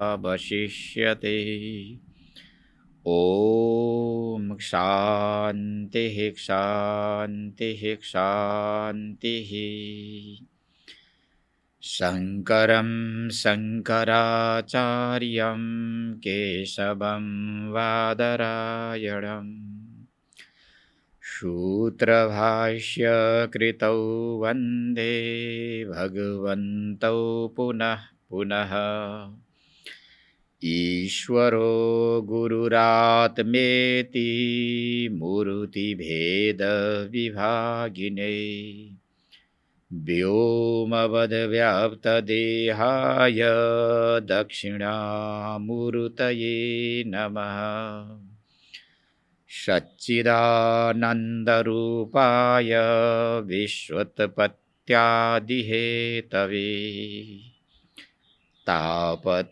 अवशिष्यते। ॐ शान्तिः शान्तिः शान्तिः। शङ्करं शङ्कराचार्यं केशवं बादरायणम् सूत्रभाष्य कृतौ वन्दे भगवन्तौ पुनः पुनः। ईश्वरो गुरुरात्मेति मूर्तिभेदविभागिने व्योमवद्व्याप्तदेहाय दक्षिणामूर्तये नमः। सच्चिदानन्दरूपाय विश्वोत्पत्त्यादिहेतवे तापत्रयविनाशाय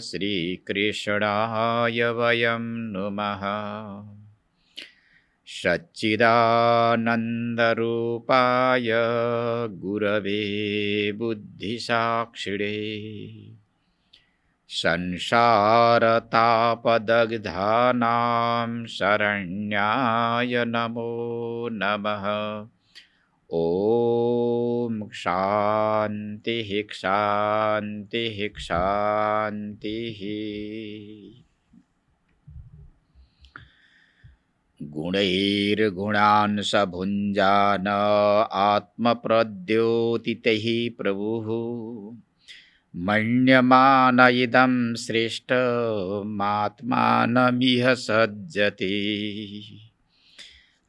श्रीकृष्णाय वयं नुमः। सच्चिदानन्दरूपाय गुरवे बुद्धिसाक्षिणे संसारतापदग्धानां शरण्याय नमो नमः। ॐ शान्तिः शान्तिः शान्तिः। गुणैर्गुणान् भुञ्जान आत्मप्रद्योतितैः प्रभुः मन्यमान इदं श्रेष्ठमात्मानमिह सज्जते।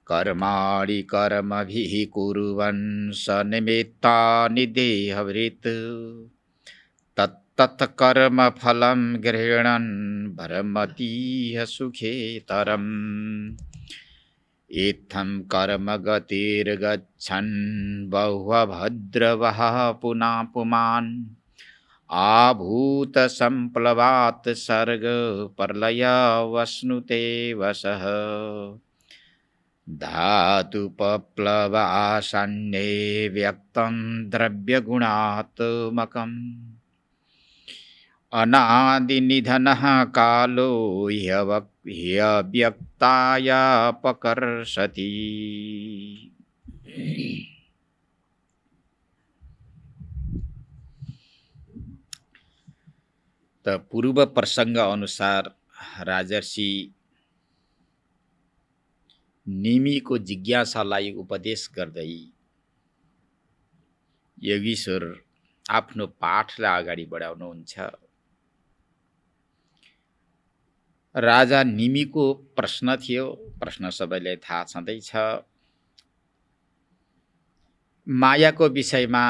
कर्माणि कर्मभिः कुर्वन् सनिमित्तानि देहभृत् तत्तत् कर्मफलं गृह्णन् भरमतीह सुखेतरम्। इत्थं कर्मगतिर्गच्छन् बहुभद्रवः पुनः पुमान् आभूत संप्लवात् सर्ग प्रलयावस्नुते वशः। धातुपप्लवासन्ने व्यक्तं द्रव्यगुणात्मकम् अनादिनिधनः कालो ह्यव्यक्तायापकर्षति। त पूर्व प्रसंग अनुसार राजर्षि निमिको जिज्ञासालाई उपदेश गर्दै योगीश्वर आफ्नो पाठलाई अगाडि बढाउनुहुन्छ। राजा निमिको प्रश्न थियो, प्रश्न सबैलाई थाहा छँदैछ। मायाको विषयमा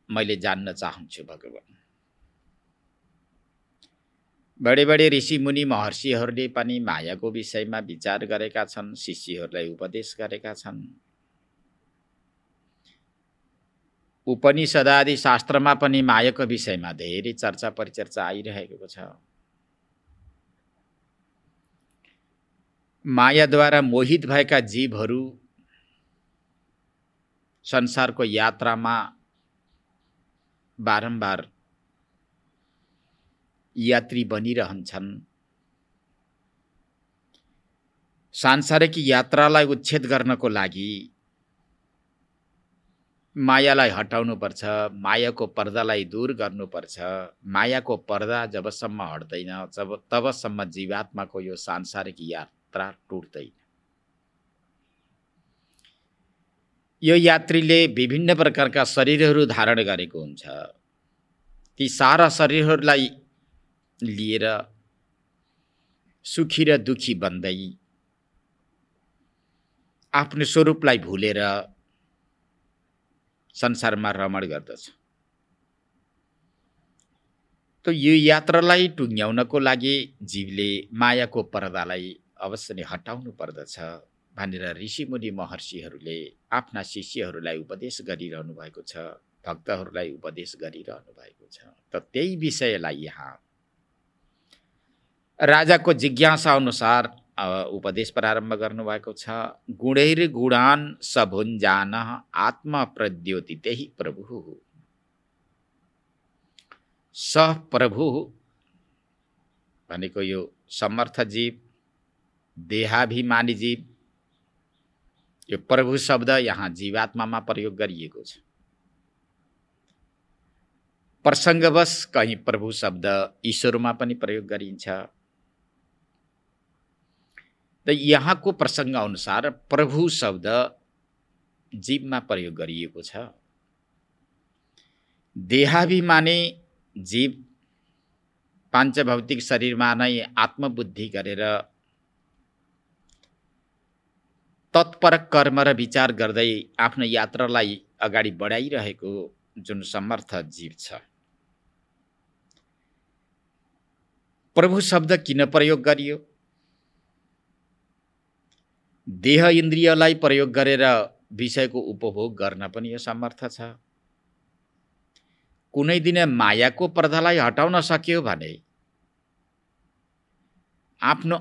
मैले जान्न चाहन्छु भगवान। बडे बडे ऋषि मुनि महर्षिहरूले पनि मायाको विषयमा विचार गरेका छन्, शिष्यहरूलाई उपदेश गरेका छन्। उपनिषद आदि शास्त्रमा पनि मायाको विषयमा धेरै चर्चा परिचर्चा आइरहेको छ। मायाद्वारा मोहित भएका जीवहरू संसारको यात्रामा बारम्बार यात्री बनिरहन्छन्। सांसारिक यात्रालाई उच्छेद गर्नको लागि मायालाई हटाउनुपर्छ, मायाको पर्दालाई दूर गर्नुपर्छ। मायाको पर्दा जबसम्म हट्दैन तबसम्म जीवात्माको यो सांसारिक यात्रा टुट्दैन। यो यात्रीले विभिन्न प्रकारका शरीरहरू धारण गरेको हुन्छ। ती सारा शरीरहरूलाई लिएर सुखी र दुखी बन्दै आफ्नो स्वरूपलाई भुलेर संसारमा रमण गर्दछ। त यो यात्रालाई टुङ्ग्याउनको लागि जीवले मायाको पर्दालाई अवश्य नै हटाउनु पर्दछ भनेर ऋषिमुनि महर्षिहरूले आफ्ना शिष्यहरूलाई उपदेश गरिरहनु भएको छ, भक्तहरूलाई उपदेश गरिरहनु भएको छ। त त्यही विषयलाई यहाँ राजाको जिज्ञासा अनुसार उपदेश प्रारम्भ गर्नुभएको छ। गुणैर्गुणान् सभुञ्जानः आत्मा प्रद्योतितैः प्रभुः। सहप्रभु भनेको यो समर्थ जीव, देहाभिमानी जीव, यो प्रभु शब्द यहाँ जीवात्मामा प्रयोग गरिएको छ। प्रसङ्गवश कहीँ प्रभु शब्द ईश्वरमा पनि प्रयोग गरिन्छ। त यहाँको प्रसङ्ग अनुसार प्रभु शब्द जीवमा प्रयोग गरिएको छ। देहाभिमानी जीव पाञ्चभौतिक शरीरमा नै आत्मबुद्धि गरेर तत्पर कर्म र विचार गर्दै आफ्नो यात्रालाई अगाडि बढाइरहेको जुन समर्थ जीव छ। प्रभु शब्द किन प्रयोग गरियो? देह इन्द्रियलाई प्रयोग गरेर विषयको उपभोग गर्न पनि यो समर्थ छ। कुनै दिन मायाको पर्दालाई हटाउन सक्यो भने आफ्नो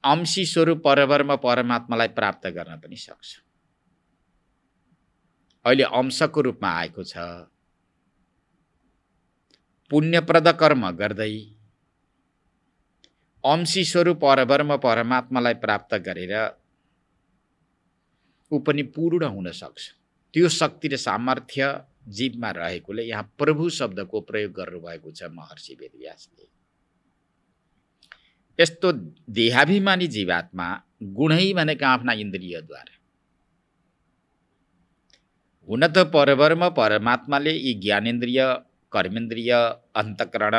अंशी स्वरूप परब्रह्म परमात्मालाई प्राप्त गर्न पनि सक्छ। अहिले अंशको रूपमा आएको छ। पुण्यप्रद कर्म गर्दै अंशी स्वरूप परब्रह्म परमात्मालाई प्राप्त गरेर ऊ पनि पूर्ण हुन सक्छ। त्यो शक्ति र सामर्थ्य जीवमा रहेकोले यहाँ प्रभु शब्दको प्रयोग गर्नुभएको छ महर्षि वेदव्यासले। यस्तो देहाभिमानी जीवात्मा गुणै भनेका आफ्ना इन्द्रियद्वारा, हुन त परब्रह्म परमात्माले यी ज्ञानेन्द्रिय, कर्मेन्द्रिय, अन्तःकरण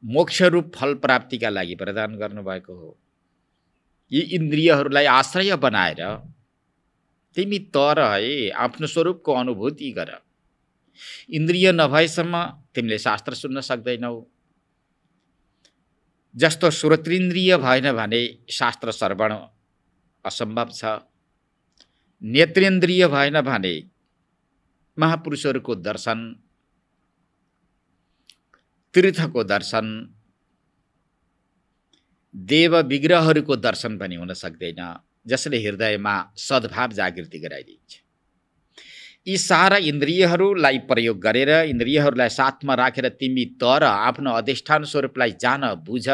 मोक्षरूप फल प्राप्तिका लागि प्रदान गर्नुभएको हो। यी इन्द्रियहरूलाई आश्रय बनाएर तिमी तर है आफ्नो स्वरूपको अनुभूति गर। इन्द्रिय नभएसम्म तिमीले शास्त्र सुन्न सक्दैनौ। जस्तो श्रोत्रेन्द्रिय भएन भने शास्त्र श्रवण असम्भव छ। नेत्रेन्द्रिय भएन भने महापुरुषहरूको दर्शन, तीर्थको दर्शन, देव विग्रहहरूको दर्शन पनि हुन सक्दैन, जसले हृदयमा सद्भाव जागृति गराइदिन्छ। यी सारा इन्द्रियहरूलाई प्रयोग गरेर, इन्द्रियहरूलाई साथमा राखेर तिमी तर आफ्नो अधिष्ठान स्वरूपलाई जान, बुझ,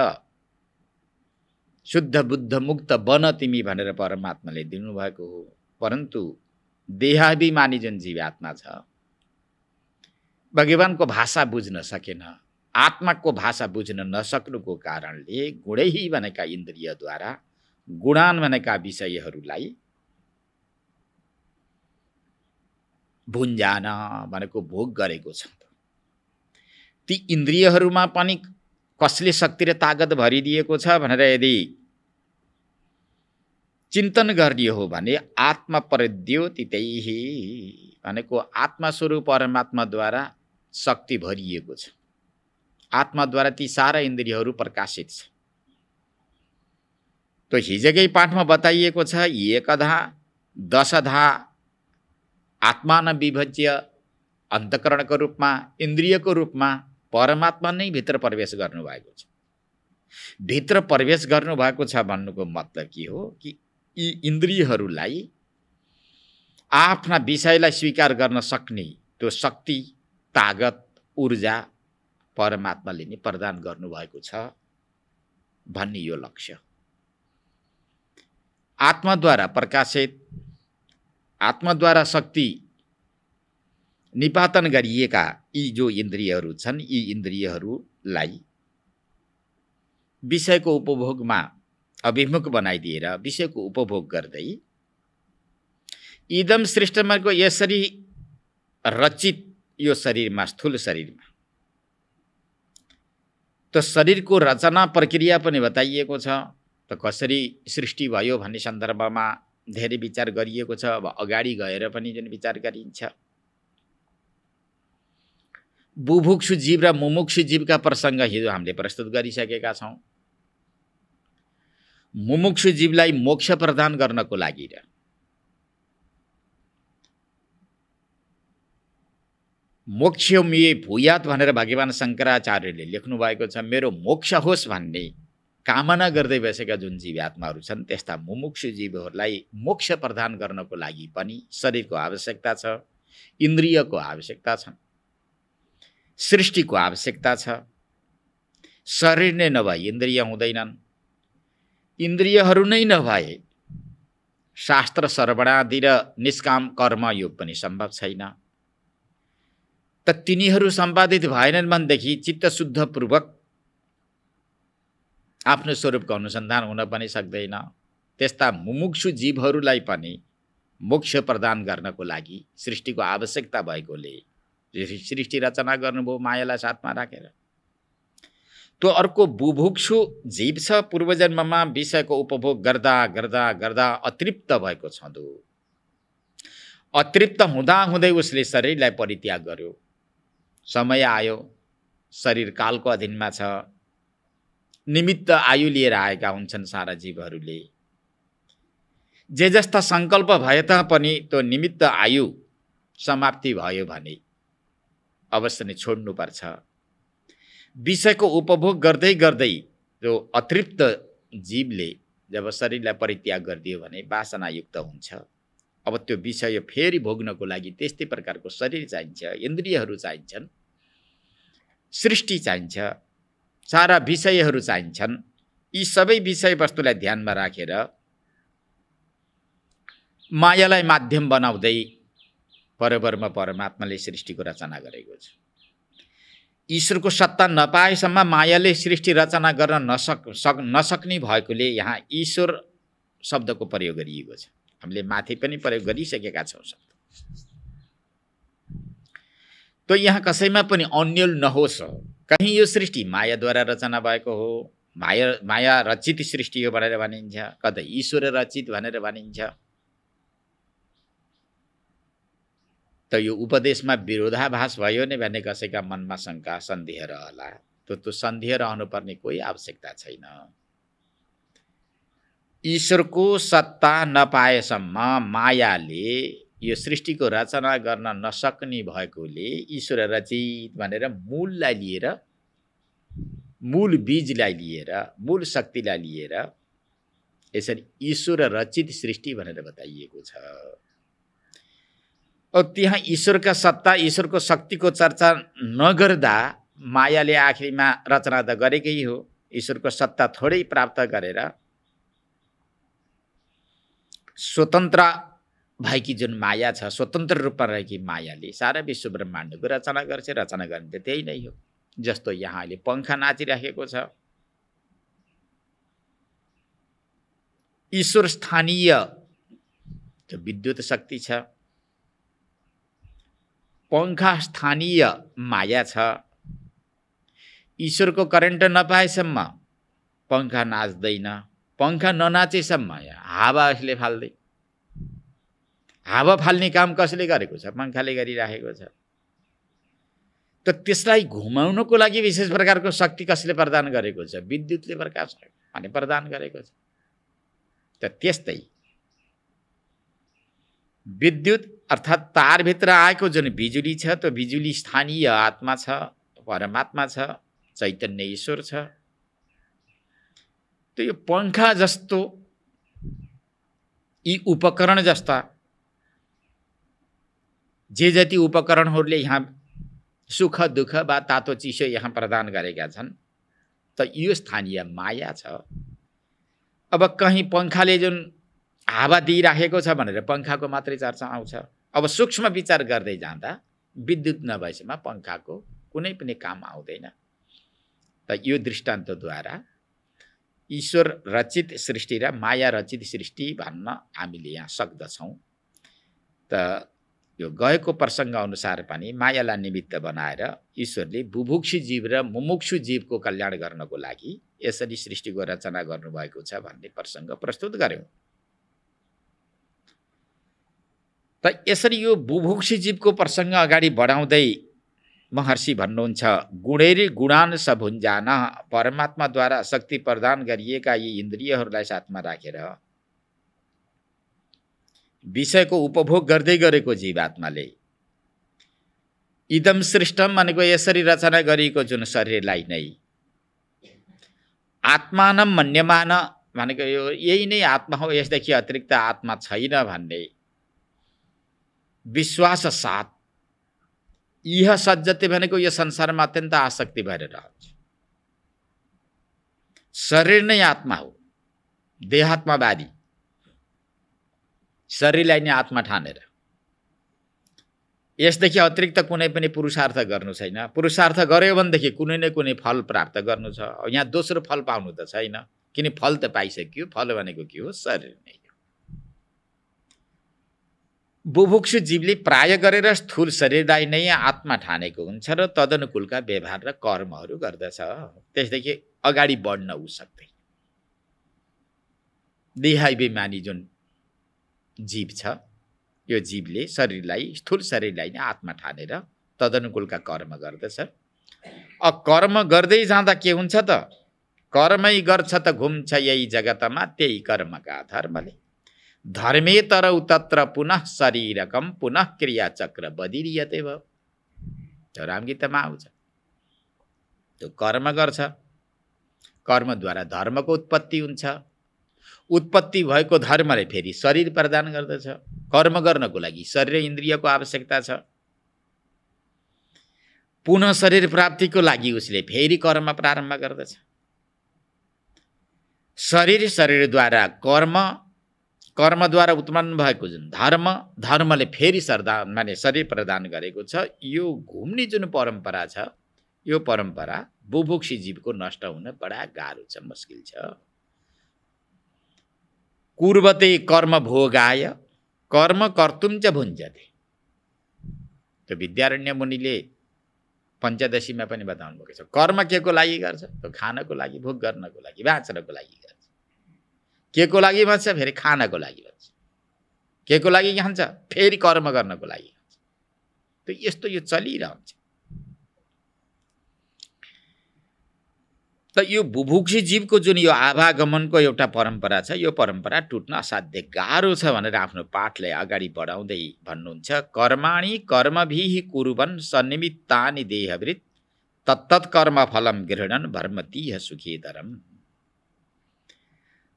शुद्ध बुद्ध मुक्त बन तिमी भनेर परमात्माले दिनुभएको हो। परन्तु देहाभिमानी जुन जीवात्मा छ, भगवानको भाषा बुझ्न सकेन, आत्माको भाषा बुझ्न नसक्नुको कारणले गुणै भनेका इन्द्रियद्वारा गुणान भनेका विषयहरूलाई भुन्जान भनेको भोग गरेको छ। ती इन्द्रियहरूमा पनि कसले शक्ति र तागत भरिदिएको छ भनेर यदि चिन्तन गर्ने हो भने आत्मा प्रद्योतितैहि भनेको आत्मास्वरूप परमात्माद्वारा शक्ति भरिएको छ। आत्माद्वारा ती सारा इन्द्रियहरू प्रकाशित छ। तो हिजकै पाठमा बताइएको छ, एकधा दशधा आत्मान विभज्य अन्तःकरणको रूपमा, इन्द्रियको रूपमा परमात्मा नै भित्र प्रवेश गर्नुभएको छ। भित्र प्रवेश गर्नुभएको छ भन्नुको मतलब के हो कि यी इन्द्रियहरूलाई आफ्ना विषयलाई स्वीकार गर्न सक्ने त्यो शक्ति, तागत, ऊर्जा परमात्माले नै प्रदान गर्नुभएको छ भन्ने यो लक्ष्य। आत्माद्वारा प्रकाशित, आत्माद्वारा शक्ति निपातन गरिएका यी जो इन्द्रियहरू छन्, यी इन्द्रियहरूलाई विषयको उपभोगमा अभिमुख बनाइदिएर विषयको उपभोग गर्दै इदम सृष्टिमाको यसरी रचित यो शरीरमा, स्थूल शरीरमा, तो शरीरको रचना प्रक्रिया पनि बताइएको छ। त कसरी सृष्टि भयो भन्ने सन्दर्भमा धेरै विचार गरिएको छ। अब अगाडि गएर पनि जुन विचार गरिन्छ, बुभुक्षु जीव र मुमुक्षु जीवका प्रसङ्ग हिजो हामीले प्रस्तुत गरिसकेका छौँ। मुमुक्षु जीवलाई मोक्ष प्रदान गर्नको लागि र मोक्षमे भूयात भनेर भगवान शङ्कराचार्यले लेख्नु भएको छ। मेरो मोक्ष होस् भन्ने कामना गर्दै बसेका जुन जीवात्माहरू छन्, त्यस्ता मुमुक्षु जीवहरूलाई मोक्ष प्रदान गर्नको लागि पनि शरीरको आवश्यकता छ, इन्द्रियको आवश्यकता छ। सृष्टिको आवश्यकता छ। शरीर नै नभए इन्द्रिय हुँदैनन्, इन्द्रियहरू नै नभए शास्त्र श्रवणादि र निष्काम कर्मयोग पनि सम्भव छैन। त तिनीहरू सम्पादित भएनन् भनेदेखि चित्त शुद्धपूर्वक आफ्नो स्वरूपको अनुसन्धान हुन पनि सक्दैन। त्यस्ता मुमुक्षु जीवहरूलाई पनि मोक्ष प्रदान गर्नको लागि सृष्टिको आवश्यकता भएकोले सृष्टि रचना गर्नुभयो मायालाई साथमा राखेर। त्यो अर्को बुभुक्षु जीव छ, पूर्वजन्ममा विषयको उपभोग गर्दा गर्दा गर्दा अतृप्त भएको छँदो। अतृप्त हुँदा हुँदै उसले शरीरलाई परित्याग गर्यो। समय आयो, शरीर कालको अधीनमा छ, निमित्त आयु लिएर आएका हुन्छन् सारा जीवहरूले। जे जस्ता सङ्कल्प भए तापनि त्यो निमित्त आयु समाप्ति भयो भने अवश्य नै छोड्नुपर्छ। विषयको उपभोग गर्दै गर्दै त्यो अतृप्त जीवले जब शरीरलाई परित्याग गरिदियो भने वासनायुक्त हुन्छ। अब त्यो विषय फेरि भोग्नको लागि त्यस्तै प्रकारको शरीर चाहिन्छ, इन्द्रियहरू चाहिन्छन्, सृष्टि चाहिन्छ, सारा विषयहरू चाहिन्छन्। यी सबै विषयवस्तुलाई ध्यानमा राखेर मायालाई माध्यम बनाउँदै परब्रह्म परमात्माले सृष्टिको रचना गरेको छ। ईश्वरको सत्ता नपाएसम्म मायाले सृष्टि रचना गर्न नसक्ने भएकोले यहाँ ईश्वर शब्दको प्रयोग गरिएको छ। हामीले माथि पनि प्रयोग गरिसकेका छौँ शब्द। तो यहाँ कसैमा पनि अन्यल नहोस्, कहीँ यो सृष्टि मायाद्वारा रचना भएको हो, माया रचित सृष्टि हो भनेर भनिन्छ, कतै ईश्वर रचित भनेर भनिन्छ। त यो उपदेशमा विरोधाभास भयो नै भन्ने कसैका मनमा शङ्का सन्देह रहला। त्यो सन्देह रहनुपर्ने कोही आवश्यकता छैन। ईश्वरको सत्ता नपाएसम्म मायाले यो सृष्टिको रचना गर्न नसक्ने भएकोले ईश्वर रचित भनेर मूललाई लिएर, मूल बीजलाई लिएर, मूल शक्तिलाई लिएर यसरी ईश्वर रचित सृष्टि भनेर बताइएको छ। और त्यहाँ ईश्वरका सत्ता, ईश्वरको शक्तिको चर्चा नगर्दा मायाले आखिरमा रचना त गरेकै हो। ईश्वरको सत्ता थोरै प्राप्त गरेर स्वतन्त्र भएकी जुन माया छ, स्वतन्त्र रूपमा रहेकी मायाले सारा विश्व ब्रह्माण्डको रचना गर्छ। रचना गर्ने त त्यही नै हो। जस्तो यहाँ अहिले पंखा नाचिराखेको छ, ईश्वर स्थानीय जो विद्युत शक्ति छ, पंखा स्थानीय माया छ। ईश्वरको करेन्ट नपाएसम्म पंखा नाच्दैन। पंखा ननाचेसम्म हावा यसले फाल्दै, हावा फाल्ने काम कसले गरेको छ? पंखाले गरिराखेको छ। त त्यसलाई घुमाउनको लागि विशेष प्रकारको शक्ति कसले प्रदान गरेको छ? विद्युतले प्रकाश अनि प्रदान गरेको छ। त त्यस्तै विद्युत अर्थात् तारभित्र आएको जुन बिजुली छ, त्यो बिजुली स्थानीय आत्मा छ, परमात्मा छ, चैतन्य ईश्वर छ। त यो पंखा जस्तो, यी उपकरण जस्ता जे जति उपकरणहरूले यहाँ सुख दुःख वा तातो चिसो यहाँ प्रदान गरेका छन्, त यो स्थानीय माया छ। अब कहीँ पंखाले जुन हावा दिइराखेको छ भनेर पंखाको मात्रै चर्चा आउँछ। अब सूक्ष्म विचार गर्दै जाँदा विद्युत नभएसम्म पंखाको कुनै पनि काम आउँदैन। त यो दृष्टान्तद्वारा ईश्वर रचित सृष्टि र माया रचित सृष्टि भन्न हामीले यहाँ सक्दछौँ। त यो गएको प्रसङ्ग अनुसार पनि मायालाई निमित्त बनाएर ईश्वरले बुभुक्षु जीव र मुमुक्षु जीवको कल्याण गर्नको लागि यसरी सृष्टिको रचना गर्नुभएको छ भन्ने प्रसङ्ग प्रस्तुत गर्यौँ। त यसरी यो बुभुक्षु जीवको प्रसङ्ग अगाडि बढाउँदै महर्षि भन्नुहुन्छ, गुणैरी गुणान सभुञ्जान, परमात्माद्वारा शक्ति प्रदान गरिएका यी इन्द्रियहरूलाई साथमा राखेर विषयको उपभोग गर्दै गरेको जीवात्माले इदम सृष्टम भनेको यसरी रचना गरिएको जुन शरीरलाई नै आत्मानम मन्यमान भनेको यो यही नै आत्मा हो, यसदेखि अतिरिक्त आत्मा छैन भन्ने विश्वास साथ इह सज्जते भनेको यो संसारमा अत्यन्त आसक्ति भएर रहन्छ। शरीर नै आत्मा हो, देहात्मवादी, शरीरलाई नै आत्मा ठानेर यसदेखि अतिरिक्त कुनै पनि पुरुषार्थ गर्नु छैन। पुरुषार्थ गर्यो भनेदेखि कुनै न कुनै फल प्राप्त गर्नु छ। यहाँ दोस्रो फल पाउनु त छैन, किन फल त पाइसक्यो। फल भनेको के हो? शरीर नै हो। बुभुक्षु जीवले प्राय गरेर स्थूल शरीरलाई नै आत्मा ठानेको हुन्छ र तदनुकूलका व्यवहार र कर्महरू गर्दछ। त्यसदेखि अगाडि बढ्न उ सक्दैन। देहाभिमानी जुन जीव छ, यो जीवले शरीरलाई, स्थूल शरीरलाई नै आत्मा ठानेर तदनुकूलका कर्म गर्दछ। कर्म गर्दै जाँदा के हुन्छ त? कर्मै गर्छ त घुम्छ यही जगतमा, त्यही कर्मका धर्मले। धर्मे तरौ तत्र पुनः शरीरकम पुनः क्रियाचक्र बदिरियते भयो। त्यो रामगीतामा आउँछ। त्यो कर्म गर्छ, कर्मद्वारा धर्मको उत्पत्ति हुन्छ। उत्पत्ति भएको धर्मले फेरि शरीर प्रदान गर्दछ। कर्म गर्नको लागि शरीर इन्द्रियको आवश्यकता छ। पुनः शरीर प्राप्तिको लागि उसले फेरि कर्म प्रारम्भ गर्दछ। शरीरद्वारा कर्म, कर्मद्वारा उत्पन्न भएको जुन धर्म, धर्मले फेरि शरीर प्रदान गरेको छ। यो घुम्ने जुन परम्परा छ, यो परम्परा बुभुक्षी जीवको नष्ट हुन बडा गाह्रो छ, मुस्किल छ। कुर्वते कर्म भोगाय कर्म कर्तुम च भुञ्जते। त्यो विद्यारण्य मुनिले पञ्चदशीमा पनि बताउनु भएको छ। कर्म के को लागि गर्छ? त्यो खानको लागि, भोग गर्नको लागि, बाँच्नको लागि गर्छ। के को लागि भन्छ? फेरि खानको लागि भन्छ। के को लागि खान्छ? फेरि कर्म गर्नको लागि खान्छ। त यस्तो यो चलिरहन्छ। त यो बुभुक्षी जीवको जुन यो आवागमनको एउटा परम्परा छ, यो परम्परा टुट्न असाध्य गाह्रो छ भनेर आफ्नो पाठलाई अगाडि बढाउँदै भन्नुहुन्छ। कर्माणि कर्मभिः कुर्वन् सन्निमित्तानि देहवृत् तत्तत् कर्म फलम गृह्णन् भर्मतीह सुखेतरम्।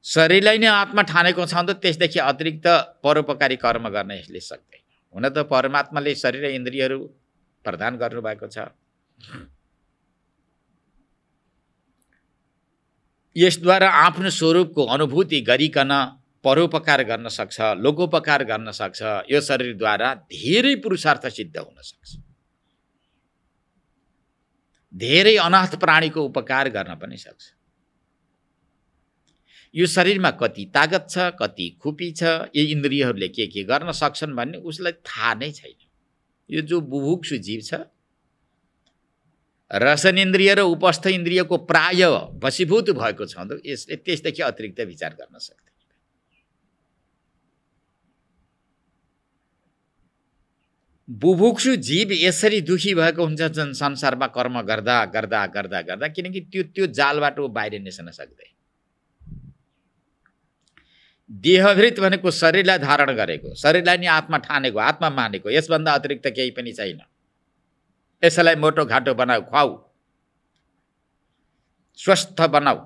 शरीरलाई नै आत्मा ठानेको छ त त्यसदेखि अतिरिक्त परोपकारी कर्म गर्न यसले सक्दैन। हुन त परमात्माले शरीर र इन्द्रियहरू प्रदान गर्नुभएको छ। यसद्वारा आफ्नो स्वरूपको अनुभूति गरिकन परोपकार गर्न सक्छ, लोकोपकार गर्न सक्छ। यो शरीरद्वारा धेरै पुरुषार्थ सिद्ध हुन सक्छ। धेरै अनाथ प्राणीको उपकार गर्न पनि सक्छ। यो शरीरमा कति तागत छ, कति खुपी छ, यी इन्द्रियहरूले के गर्न सक्छन् भन्ने उसलाई थाहा नै छैन। यो जो बुभुक्षु जीव छ, रसनेन्द्रिय र उपस्थ इन्द्रियको प्राय वशीभूत भएको छ, यसले त्यसदेखि अतिरिक्त विचार गर्न सक्दैन। बुभुक्षु जीव यसरी दुखी भएको हुन्छ जुन संसारमा कर्म गर्दा गर्दा गर्दा गर्दा, किनकि त्यो जालबाट बाहिर निस्कन सक्दैन। देहभृत भनेको शरीरलाई धारण गरेको, शरीरलाई नै आत्मा ठानेको, आत्मा मानेको, यसभन्दा अतिरिक्त केही पनि छैन। यसलाई मोटो घाटो बनाऊ, खुवाऊ, स्वस्थ बनाऊ,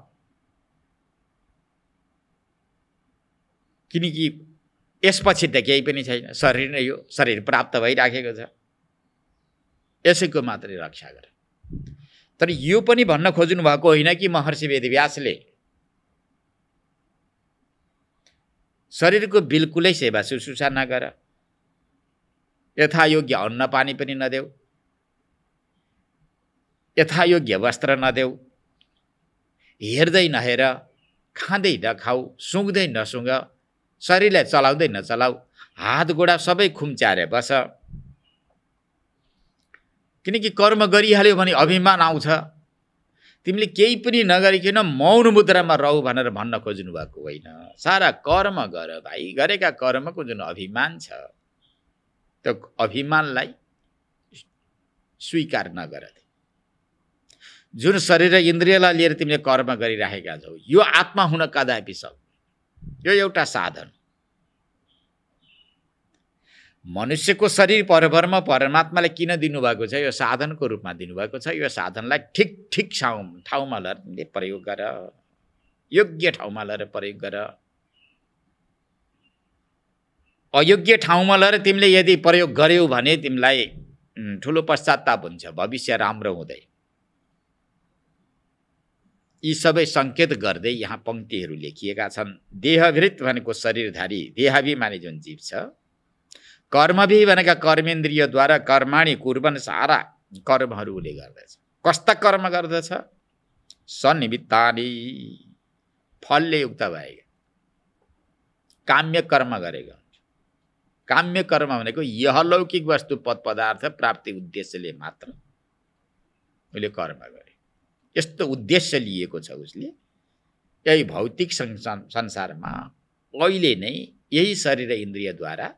किनकि यसपछि त केही पनि छैन। शरीर नै हो, शरीर प्राप्त भइराखेको छ, यसैको मात्रै रक्षा गर। तर यो पनि भन्न खोज्नु भएको होइन कि महर्षि वेदव्यासले शरीरको बिल्कुलै सेवा शुश्रूषा नगर, यथायोग्य अन्न पानी पनि नदेऊ, यथायोग्य वस्त्र नदेऊ, हेर्दै नहेर, खाँदै नखाऊ, सुँघ्दै नसुँघ, शरीरलाई चलाउँदै नचलाऊ, हात गोडा सबै खुम्च्याएर बस। किनकि कर्म गरिहाल्यो भने अभिमान आउँछ। तिमीले केही पनि नगरिकन मौन मुद्रामा रहु भनेर भन्न खोज्नु भएको होइन। सारा कर्म गर भाइ। गरेका कर्मको जुन अभिमान छ, त्यो अभिमानलाई स्वीकार नगर। जुन शरीर र इन्द्रियलाई लिएर तिमीले कर्म गरिराखेका छौ, यो आत्मा हुन कदापि सक्दैन। यो एउटा साधन। मनुष्यको शरीर परब्रह्म परमात्माले किन दिनुभएको छ? यो साधनको रूपमा दिनुभएको छ। यो साधनलाई ठिक ठिक ठाउँमा लगाएर तिमीले प्रयोग गर, योग्य ठाउँमा लगाएर प्रयोग गर। अयोग्य ठाउँमा लगाएर तिमीले यदि प्रयोग गर्यौ भने तिमीलाई ठुलो पश्चाताप हुन्छ, भविष्य राम्रो हुँदै। यी सबै सङ्केत गर्दै यहाँ पंक्तिहरू लेखिएका छन्। देहभृत भनेको शरीरधारी देहाभिमानी जुन जीव छ, कर्मभि भनेका कर्मेन्द्रियद्वारा कर्माणि कुर्वन्, सारा कर्महरू उसले गर्दछ। कस्ता कर्म गर्दछ? सनिमित्तानि, फलले युक्त भएका काम्य कर्म गरेको। काम्य कर्म भनेको यहलौकिक वस्तु पद पदार्थ प्राप्ति उद्देश्यले मात्र उसले कर्म गरे। यस्तो उद्देश्य लिएको छ उसले यही भौतिक संसारमा अहिले नै यही शरीर इन्द्रियद्वारा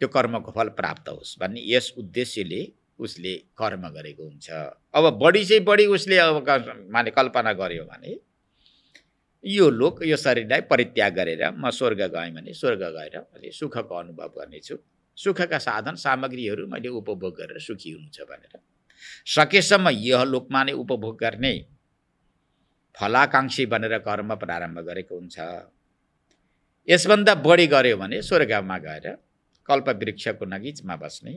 त्यो कर्मको फल प्राप्त होस् भन्ने यस उद्देश्यले उसले कर्म गरेको हुन्छ। अब बढी चाहिँ बढी उसले अब माने कल्पना गर्यो भने यो लोक यो शरीरलाई परित्याग गरेर म स्वर्ग गएँ भने स्वर्ग गएर मैले सुखको अनुभव गर्नेछु, सुखका साधन सामग्रीहरू मैले उपभोग गरेर सुखी हुनुहुन्छ भनेर सकेसम्म यह लोकमा नै उपभोग गर्ने फलाकांक्षी बनेर कर्म प्रारम्भ गरेको हुन्छ। यसभन्दा बढी गर्यो भने स्वर्गमा गएर कल्पवृक्षको नजिकमा बस्ने,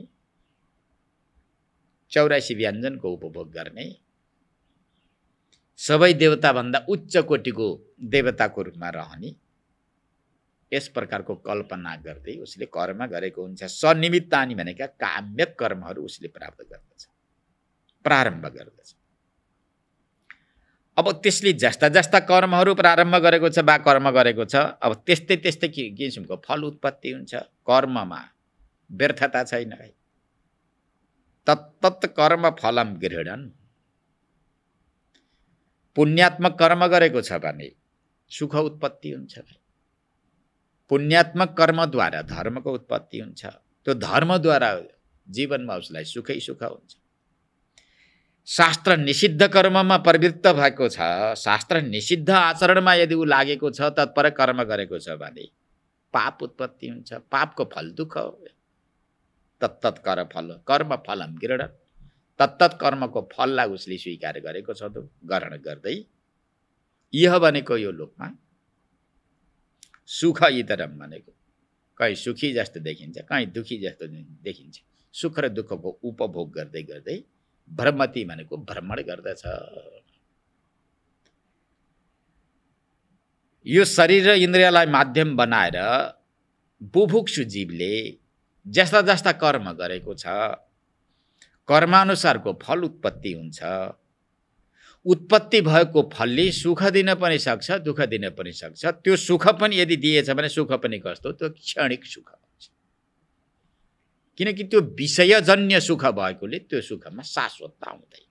84 व्यञ्जनको उपभोग गर्ने, सबै देवताभन्दा उच्च कोटिको देवताको रूपमा रहने, यस प्रकारको कल्पना गर्दै उसले कर्म गरेको हुन्छ। सनिमित्तानि भनेका काम्य कर्महरू उसले प्राप्त गर्दछ, प्रारम्भ गर्दछ। अब त्यसले जस्ता जस्ता कर्महरू प्रारम्भ गरेको छ वा कर्म गरेको छ, अब त्यस्तै त्यस्तै किसिमको फल उत्पत्ति हुन्छ। कर्ममा व्यर्थता छैन है। तत्तत् कर्म फलम गृह्णन्। पुण्यात्मक कर्म गरेको छ भने सुख उत्पत्ति हुन्छ। पुण्यात्मक कर्मद्वारा धर्मको उत्पत्ति हुन्छ। त्यो धर्मद्वारा जीवनमा उसलाई सुखै सुख हुन्छ। शास्त्र निषिद्ध कर्ममा प्रवृत्त भएको छ, शास्त्र निषिद्ध आचरणमा यदि ऊ लागेको छ, तत्पर कर्म गरेको छ भने पाप उत्पत्ति हुन्छ। पापको फल दुःख हो। तत्तत् कर्म फलम गृह्णन्। तत्तत् कर्मको फललाई उसले स्वीकार गरेको छ, ग्रहण गर्दै यह भनेको यो लोकमा सुख इतरम भनेको कहीँ सुखी जस्तो देखिन्छ, कहीँ दुखी जस्तो देखिन्छ। सुख र दुःखको उपभोग गर्दै गर्दै भ्रमति भनेको भ्रमण गर्दछ। यो शरीर र इन्द्रियलाई माध्यम बनाएर बुभुक्षु जीवले जस्ता जस्ता कर्म गरेको छ, कर्मानुसारको फल उत्पत्ति हुन्छ। उत्पत्ति भएको फलले सुख दिन पनि सक्छ, दुःख दिन पनि सक्छ। त्यो सुख पनि यदि दिएछ भने सुख पनि कस्तो, त्यो क्षणिक सुख हुन्छ। किनकि त्यो विषयजन्य सुख भएकोले त्यो सुखमा शाश्वतता हुँदैन,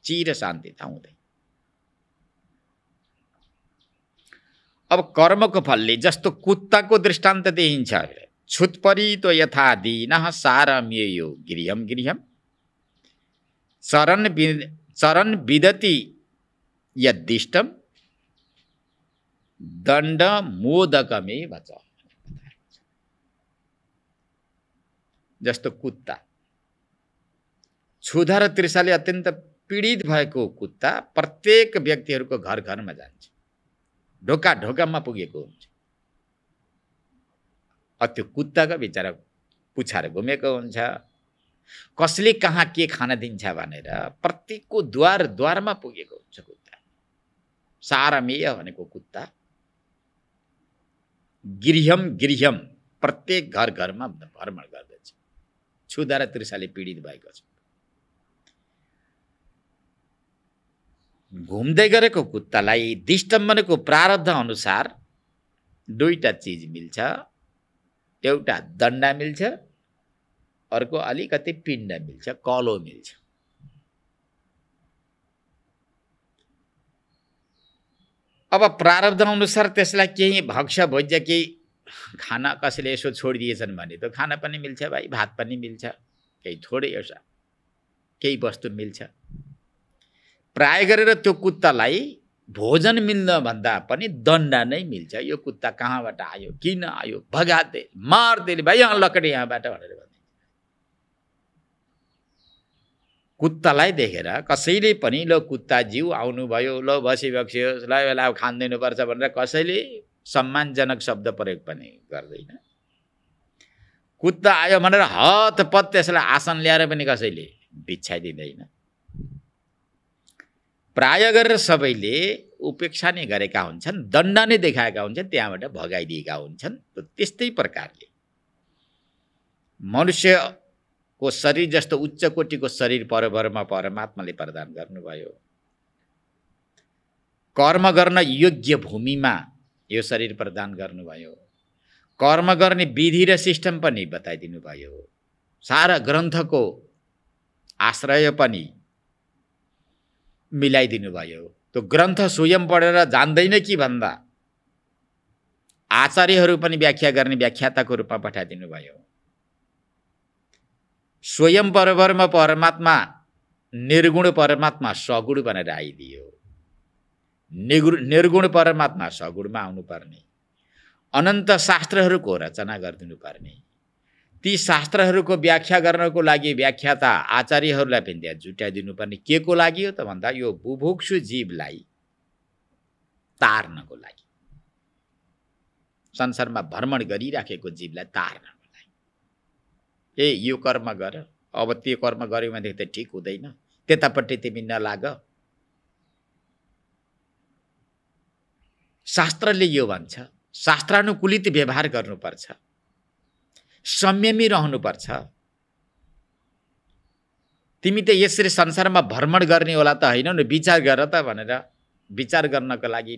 चिर शान्तिता हुँदैन। अब कर्मको फलले जस्तो कुत्ताको दृष्टान्त देखिन्छ, छुत्परितो यथा दीनः सारम्येयो गृह्यं गृह्यं चरण विदति यद्दिष्टं दण्ड मोदकमे भच। जस्तो कुत्ता, क्षुधा र तृषाले अत्यन्त पीडित भएको कुत्ता प्रत्येक व्यक्तिहरूको घर घरमा जान्छ, ढोका ढोकामा पुगेको हुन्छ। त्यो कुत्ताको बिचरा पुछार घुमेको हुन्छ। कसले कहाँ के खान दिन्छ भनेर प्रत्येकको द्वार द्वारमा पुगेको हुन्छ कुत्ता। सारमेय भनेको कुत्ता गृह्यम गृह्यम प्रत्येक घर घरमा भ्रमण गर्दछ, क्षुधा र तृषाले पीडित भएको छ। घुम्दै गरेको कुत्तालाई दिष्टम भनेको प्रारब्ध अनुसार दुईटा चिज मिल्छ। एउटा दण्डा मिल्छ, अर्को अलिकति पिण्ड मिल्छ, कलो मिल्छ। अब प्रारब्ध अनुसार त्यसलाई केही भक्ष्य भोज्य केही खाना कसैले यसो छोडिदिएछन् भने त खाना पनि मिल्छ भाइ, भात पनि मिल्छ, केही थोरै एउटा केही वस्तु मिल्छ। प्राय गरेर त्यो कुत्तालाई भोजन मिल्न भन्दा पनि दण्डा नै मिल्छ। यो कुत्ता कहाँबाट आयो, किन आयो, भगादे, मार्दे भाइ, यहाँ लकडी यहाँबाट भनेर भन्दै। कुत्तालाई देखेर कसैले पनि ल कुत्ता जीव आउनुभयो, ल बसिबक्स्यो, ल खानिदिनुपर्छ भनेर कसैले सम्मानजनक शब्द प्रयोग पनि गर्दैन। कुत्ता आयो भनेर हतपत त्यसलाई आसन ल्याएर पनि कसैले बिछ्याइदिँदैन। प्राय गरेर सबैले उपेक्षा नै गरेका हुन्छन्, दण्ड नै देखाएका हुन्छन्, त्यहाँबाट भगाइदिएका हुन्छन्। त्यस्तै प्रकारले मनुष्यको शरीर जस्तो उच्च कोटिको शरीर परब्रह्म परमात्माले प्रदान गर्नुभयो। कर्म गर्न योग्य भूमिमा यो शरीर प्रदान गर्नुभयो। कर्म गर्ने विधि र सिस्टम पनि बताइदिनु भयो। सारा ग्रन्थको आश्रय पनि मिलाइदिनु भयो। त्यो ग्रन्थ स्वयं पढेर जान्दैन कि भन्दा आचार्यहरू पनि व्याख्या गर्ने व्याख्याताको रूपमा पठाइदिनु भयो। स्वयं परब्रह्म परमात्मा निर्गुण परमात्मा सगुण भनेर आइदियो। निर्गुण परमात्मा सगुणमा आउनुपर्ने, अनन्त शास्त्रहरूको रचना गरिदिनु पर्ने, ती शास्त्रहरूको व्याख्या गर्नको लागि व्याख्याता आचार्यहरूलाई पनि त्यहाँ जुटाइदिनु पर्ने। के को लागि हो त भन्दा यो बुभुक्षु जीवलाई तार्नको लागि, संसारमा भ्रमण गरिराखेको जीवलाई तार्नको लागि। यो कर्म गर, अब त्यो कर्म गर्यो भने त ठिक हुँदैन, त्यतापट्टि तिमी नलाग। शास्त्रले यो भन्छ, शास्त्रानुकूलित व्यवहार गर्नुपर्छ, संयमी रहनुपर्छ। तिमी त यसरी संसारमा भ्रमण गर्ने होला त हैनौ न, विचार गर त भनेर विचार गर्नको लागि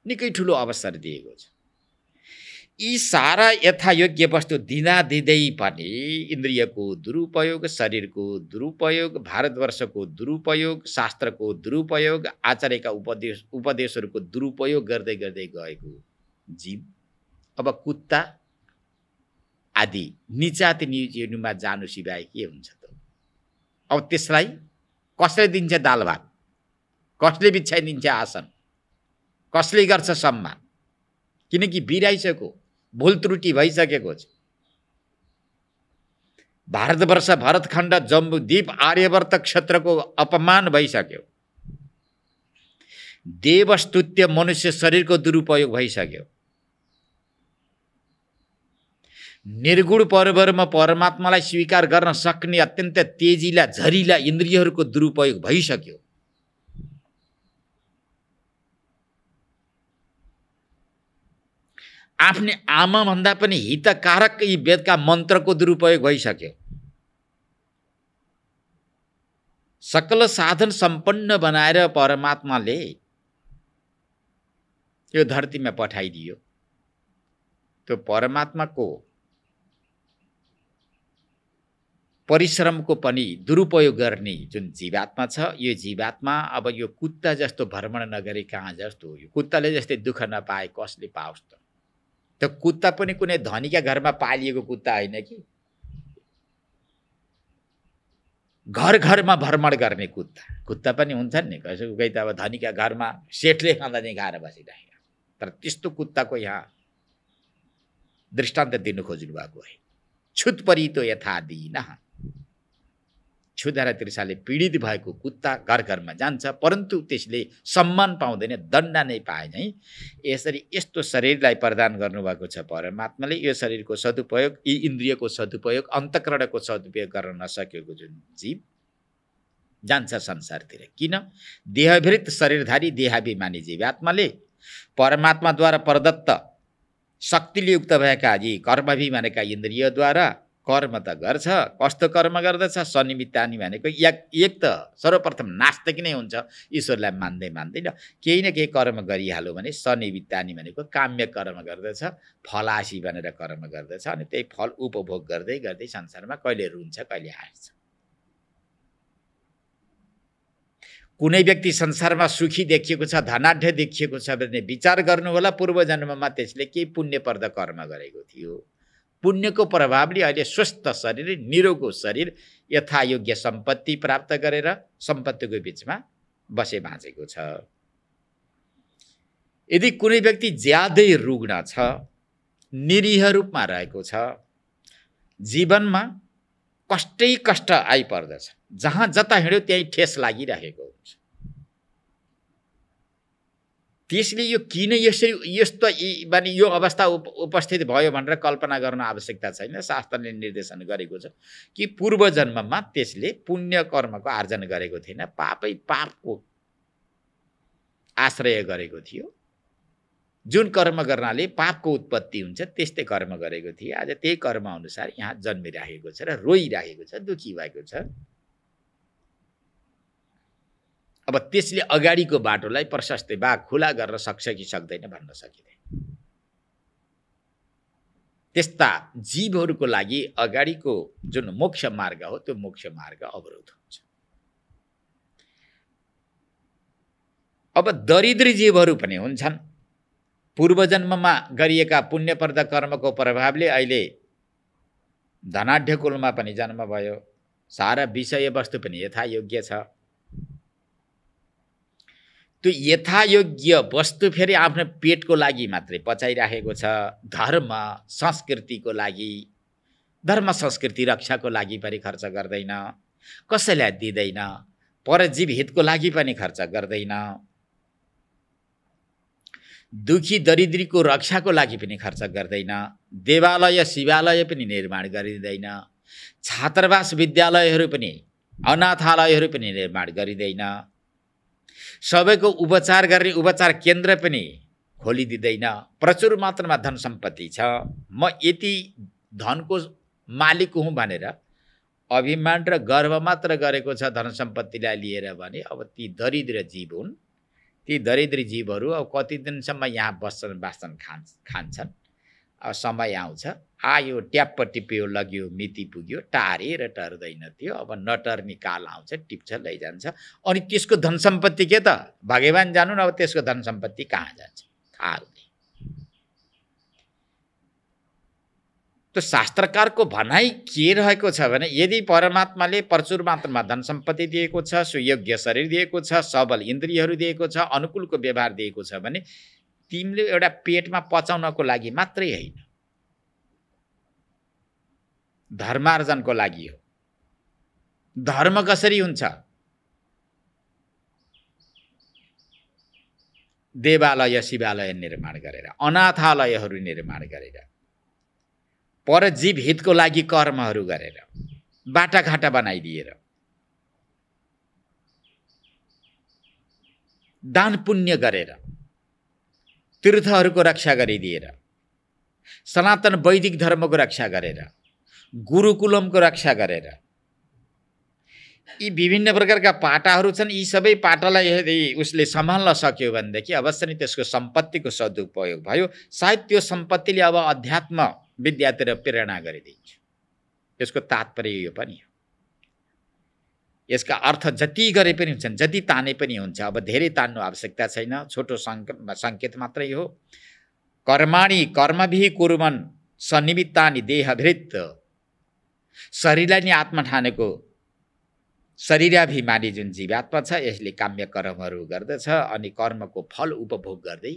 निकै ठुलो अवसर दिएको छ। यी सारा यथायोग्य वस्तु दिँदा दिँदै पनि इन्द्रियको दुरुपयोग, शरीरको दुरुपयोग, भारतवर्षको दुरुपयोग, शास्त्रको दुरुपयोग, आचार्यका उपदेशहरूको दुरुपयोग गर्दै गर्दै गएको जीव अब कुत्ता आदि निचात नियुमा जानु सिवाय के हुन्छ त? अब त्यसलाई कसले दिन्छ दाल भात, कसले बिछ्याइदिन्छ आसन, कसले गर्छ सम्मान? किनकि बिराइसक्यो, भुल त्रुटि भइसकेको छ। भारतवर्ष, भरतखण्ड, जम्बूद्वीप, आर्यवर्त क्षेत्रको अपमान भइसक्यो। देवस्तुत्य मनुष्य शरीरको दुरुपयोग भइसक्यो। निर्गुण परब्रह्म परमात्मालाई स्वीकार गर्न सक्ने अत्यन्त तेजिला झरिला इन्द्रियहरूको दुरुपयोग भइसक्यो। आफ्नै आमा भन्दा पनि हितकारक यी वेदका मन्त्रको दुरुपयोग भइसक्यो। सकल साधन सम्पन्न बनाएर परमात्माले यो धरतीमा पठाइदियो। त्यो परमात्माको परिश्रमको पनि दुरुपयोग गर्ने जुन जीवात्मा छ, यो जीवात्मा अब यो कुत्ता जस्तो भ्रमण नगरी कहाँ जस्तो, यो कुत्ताले जस्तै दुःख नपाए कसले पाओस् त? त्यो कुत्ता पनि कुनै धनीका घरमा पालिएको कुत्ता होइन कि, घर घरमा भ्रमण गर्ने कुत्ता। कुत्ता पनि हुन्छन् नि, कसैको कोही त अब धनीका घरमा सेठले खाँदा चाहिँ खाएर बसिरहेको, तर त्यस्तो कुत्ताको यहाँ दृष्टान्त दिनु खोज्नु भएको है। छुतपरितो यथा दीन, क्षुधा र तृषाले पीडित भएको कुत्ता घर घरमा जान्छ, परन्तु त्यसले सम्मान पाउँदैन, दण्ड नै पाए नै। यसरी यस्तो शरीरलाई प्रदान गर्नुभएको छ परमात्माले। यो शरीरको सदुपयोग, यी इन्द्रियको सदुपयोग, अन्तःकरणको सदुपयोग गर्न नसकेको जुन जीव जान्छ संसारतिर। किन? देहभृत शरीरधारी देहाभिमानी जीवात्माले परमात्माद्वारा प्रदत्त शक्तिले युक्त भएका यी कर्माभिमानका इन्द्रियद्वारा कर्म त गर्छ। कस्तो कर्म गर्दछ? सनिमित्तानि भनेको एक त सर्वप्रथम नास्तिक नै हुन्छ, ईश्वरलाई मान्दै मान्दैन। केही न केही कर्म गरिहाल्यो भने सनिमित्तानि भनेको काम्य कर्म गर्दछ, फलासी भनेर कर्म गर्दछ, अनि त्यही फल उपभोग गर्दै गर्दै संसारमा कहिले रुन्छ कहिले हाँस्छ। कुनै व्यक्ति संसारमा सुखी देखिएको छ, धनाढ्य देखिएको छ भने विचार गर्नु होला पूर्व जन्ममा त्यसले केही पुण्यप्रद कर्म गरेको थियो। पुण्यको प्रभावले अहिले स्वस्थ शरीर, निरोगो शरीर, यथायोग्य सम्पत्ति प्राप्त गरेर सम्पत्तिको बिचमा बसे बाँचेको छ। यदि कुनै व्यक्ति ज्यादै रुग्ण छ, निरीह रूपमा रहेको छ, जीवनमा कष्टै कष्ट आइपर्दछ, जहाँ जता हिँड्यो त्यही ठेस लागिरहेको हुन्छ, त्यसले यो किन यसरी यस्तो माने यो अवस्था उपस्थित भयो भनेर कल्पना गर्न आवश्यकता छैन। शास्त्रले निर्देशन गरेको छ कि पूर्व जन्ममा त्यसले पुण्य कर्मको आर्जन गरेको थिएन, पापै पापको आश्रय गरेको थियो। जुन कर्म गर्नाले पापको उत्पत्ति हुन्छ त्यस्तै कर्म गरेको थिए। आज त्यही कर्म अनुसार यहाँ जन्मिराखेको छ र रोइराखेको छ, दुखी भएको छ। अब त्यसले अगाडिको बाटोलाई प्रशस्त बा खुला गर्न सक्छ कि सक्दैन भन्न सकिँदैन। त्यस्ता जीवहरूको लागि अगाडिको जुन मोक्ष मार्ग हो त्यो मोक्ष मार्ग अवरोध हुन्छ। अब दरिद्री जीवहरू पनि हुन्छन्। पूर्वजन्ममा गरिएका पुण्यप्रद कर्मको प्रभावले अहिले धनाढ्य कुलमा पनि जन्म भयो। सारा विषय वस्तु पनि यथायोग्य छ। त्यो यथायोग्य वस्तु फेरि आफ्नो पेटको लागि मात्रै पचाइराखेको छ। धर्म संस्कृतिको लागि, धर्म संस्कृति रक्षाको लागि पनि खर्च गर्दैन, कसैलाई दिँदैन, परजीव हितको लागि पनि खर्च गर्दैन, दुखी दरिद्रीको रक्षाको लागि पनि खर्च गर्दैन, देवालय शिवालय पनि निर्माण गरिँदैन, छात्रावास विद्यालयहरू पनि अनाथालयहरू पनि निर्माण गरिँदैन, सबैको उपचार गर्ने उपचार केन्द्र पनि खोलिदिँदैन। प्रचुर मात्रामा धन सम्पत्ति छ, म यति धनको मालिक हुँ भनेर अभिमान र गर्व मात्र गरेको छ धन सम्पत्तिलाई लिएर भने अब ती दरिद्र जीव हुन्। ती दरिद्र जीवहरू अब कति दिनसम्म यहाँ बस्छन् खान्छन्। अब समय आउँछ, आयो ट्याप्प टिप्यो, लग्यो, मिति पुग्यो, टारेर टर्दैन थियो। अब नटर्ने काल आउँछ, टिप्छ, लैजान्छ। अनि त्यसको धन सम्पत्ति के त भगवान जानुन्। अब त्यसको धन सम्पत्ति कहाँ जान्छ थाहा हुँदैन। त्यो शास्त्रकारको भनाइ के रहेको छ भने यदि परमात्माले प्रचुर मात्रामा धन सम्पत्ति दिएको छ, सुयोग्य शरीर दिएको छ, सबल इन्द्रियहरू दिएको छ, अनुकूलको व्यवहार दिएको छ भने तिमीले एउटा पेटमा पचाउनको लागि मात्रै होइन, धर्मार्जनको लागि हो। धर्म कसरी हुन्छ? देवालय शिवालय निर्माण गरेर, अनाथालयहरू निर्माण गरेर, परजीव हितको लागि कर्महरू गरेर, बाटाघाटा बनाइदिएर, दान पुण्य गरेर, तीर्थहरूको रक्षा गरिदिएर, सनातन वैदिक धर्मको रक्षा गरेर, गुरुकुलमको रक्षा गरेर, यी विभिन्न प्रकारका पाटाहरू छन्। यी सबै पाटालाई यदि उसले सम्हाल्न सक्यो भनेदेखि अवश्य नै त्यसको सम्पत्तिको सदुपयोग भयो। सायद त्यो सम्पत्तिले अब अध्यात्म विद्यातिर प्रेरणा गरिदिन्छ। यसको तात्पर्य यो पनि हो। यसका अर्थ जति गरे पनि हुन्छन्, जति ताने पनि हुन्छ। अब धेरै तान्नु आवश्यकता छैन, छोटो सङ्केत मात्रै हो। कर्माणि कर्मभिः कुर्वन् सन्निमित्तानि देहभृत। शरीरलाई नै आत्मा ठानेको शरीराभिमानी जुन जीवात्मा छ यसले काम्य कर्महरू गर्दछ अनि कर्मको फल उपभोग गर्दै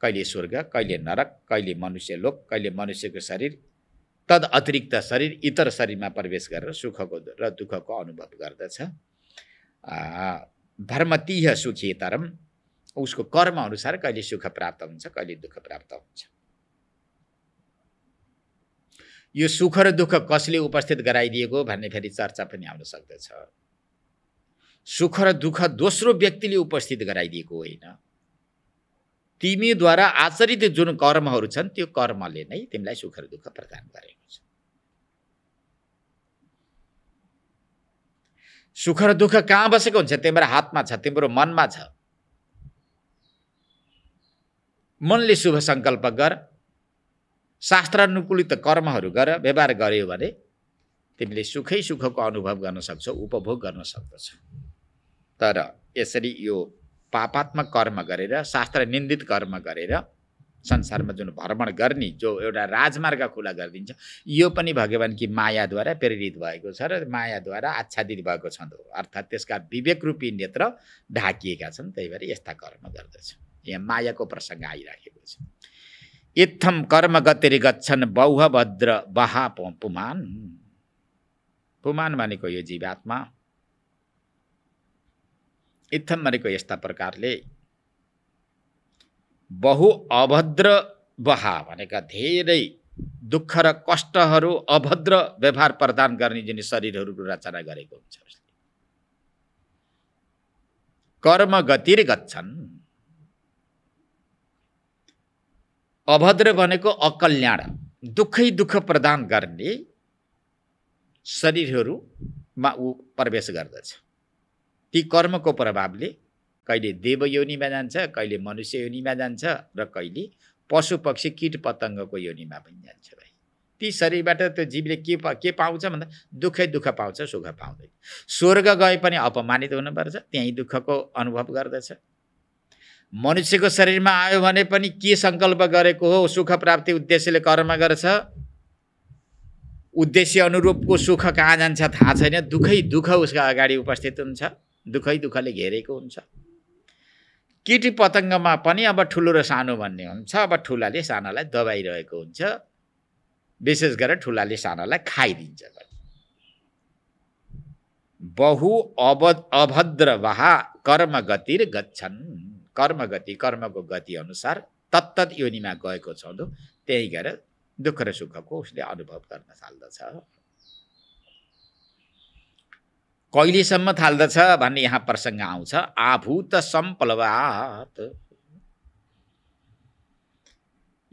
कहिले स्वर्ग, कहिले नरक, कहिले मनुष्य लोक, कहिले मनुष्यको शरीर, तद अतिरिक्त शरीर, इतर शरीरमा प्रवेश गरेर सुखको र दुःखको अनुभव गर्दछ। धर्मतिह सुखितरम, उसको कर्म अनुसार कहिले सुख प्राप्त हुन्छ, कहिले दुःख प्राप्त हुन्छ। यो सुख र दुःख कसले उपस्थित गराइदिएको भन्ने फेरि चर्चा पनि आउन सक्दछ। सुख र दुःख दोस्रो व्यक्तिले उपस्थित गराइदिएको होइन। तिमीद्वारा आचरित जुन कर्महरू छन् त्यो कर्मले नै तिमीलाई सुख र दुःख प्रदान गरेको छ। सुख र दुःख कहाँ बसेको हुन्छ? तिम्रो हातमा छ, तिम्रो मनमा छ। मनले शुभ सङ्कल्प गर, शास्त्रानुकूलित कर्महरू गर, व्यवहार गर्यो भने तिमीले सुखै सुखको अनुभव गर्न सक्छौ, उपभोग गर्न सक्दछौ। तर यसरी यो पापात्मक कर्म गरेर, शास्त्र निन्दित कर्म गरेर संसारमा जुन भ्रमण गर्ने जो एउटा राजमार्ग खुला गरिदिन्छ, यो पनि भगवानकी मायाद्वारा प्रेरित भएको छ र मायाद्वारा आच्छादित भएको छ। अर्थात् त्यसका विवेक रूपी नेत्र ढाकिएका छन्, त्यही भएर यस्ता कर्म गर्दछ। यहाँ मायाको प्रसङ्ग आइराखेको छ। इत्थम कर्म गतिरि गच्छन् बौहभद्र बहा पुमान। पुमान भनेको यो जीवात्मा। इत्थम भनेको यस्ता प्रकारले बहु अभद्र बहा भनेका धेरै दुःख र कष्टहरू अभद्र व्यवहार प्रदान गर्ने जुन शरीरहरूको रचना गरेको हुन्छ। कर्म गतिर गच्छन्। अभद्र भनेको अकल्याण, दुःखै दुःख प्रदान गर्ने शरीरहरूमा ऊ प्रवेश गर्दछ। ती कर्मको प्रभावले कहिले देव योनिमा जान्छ, कहिले मनुष्य योनिमा जान्छ र कहिले पशु पक्षी कीट पतङ्गको योनिमा पनि जान्छ। भाइ ती शरीरबाट त्यो जीवले के पाउँछ भन्दा दुःखै दुःख पाउँछ, सुख पाउँदैन। स्वर्ग गए पनि अपमानित हुनुपर्छ, त्यही दुःखको अनुभव गर्दछ। मनुष्यको शरीरमा आयो भने पनि के सङ्कल्प गरेको हो, सुख प्राप्ति उद्देश्यले कर्म गर्छ, उद्देश्य अनुरूपको सुख कहाँ जान्छ थाहा छैन। दुःखै दुःख उसका अगाडि उपस्थित हुन्छ, दुःखै दुःखले घेरेको हुन्छ। कीट पतङ्गमा पनि अब ठुलो र सानो भन्ने हुन्छ। अब ठुलाले सानालाई दबाइरहेको हुन्छ, विशेष गरेर ठुलाले सानालाई खाइदिन्छ। बहु अभद्र वहा कर्म गतिर गच्छन्। कर्म गति, कर्मको गति अनुसार तत्तत योनिमा गएको छ, त्यही गएर दुःख र सुखको उसले अनुभव गर्न थाल्दछ। कहिलेसम्म थाल्दछ भन्ने यहाँ प्रसङ्ग आउँछ। आभूत सम्प्लवात,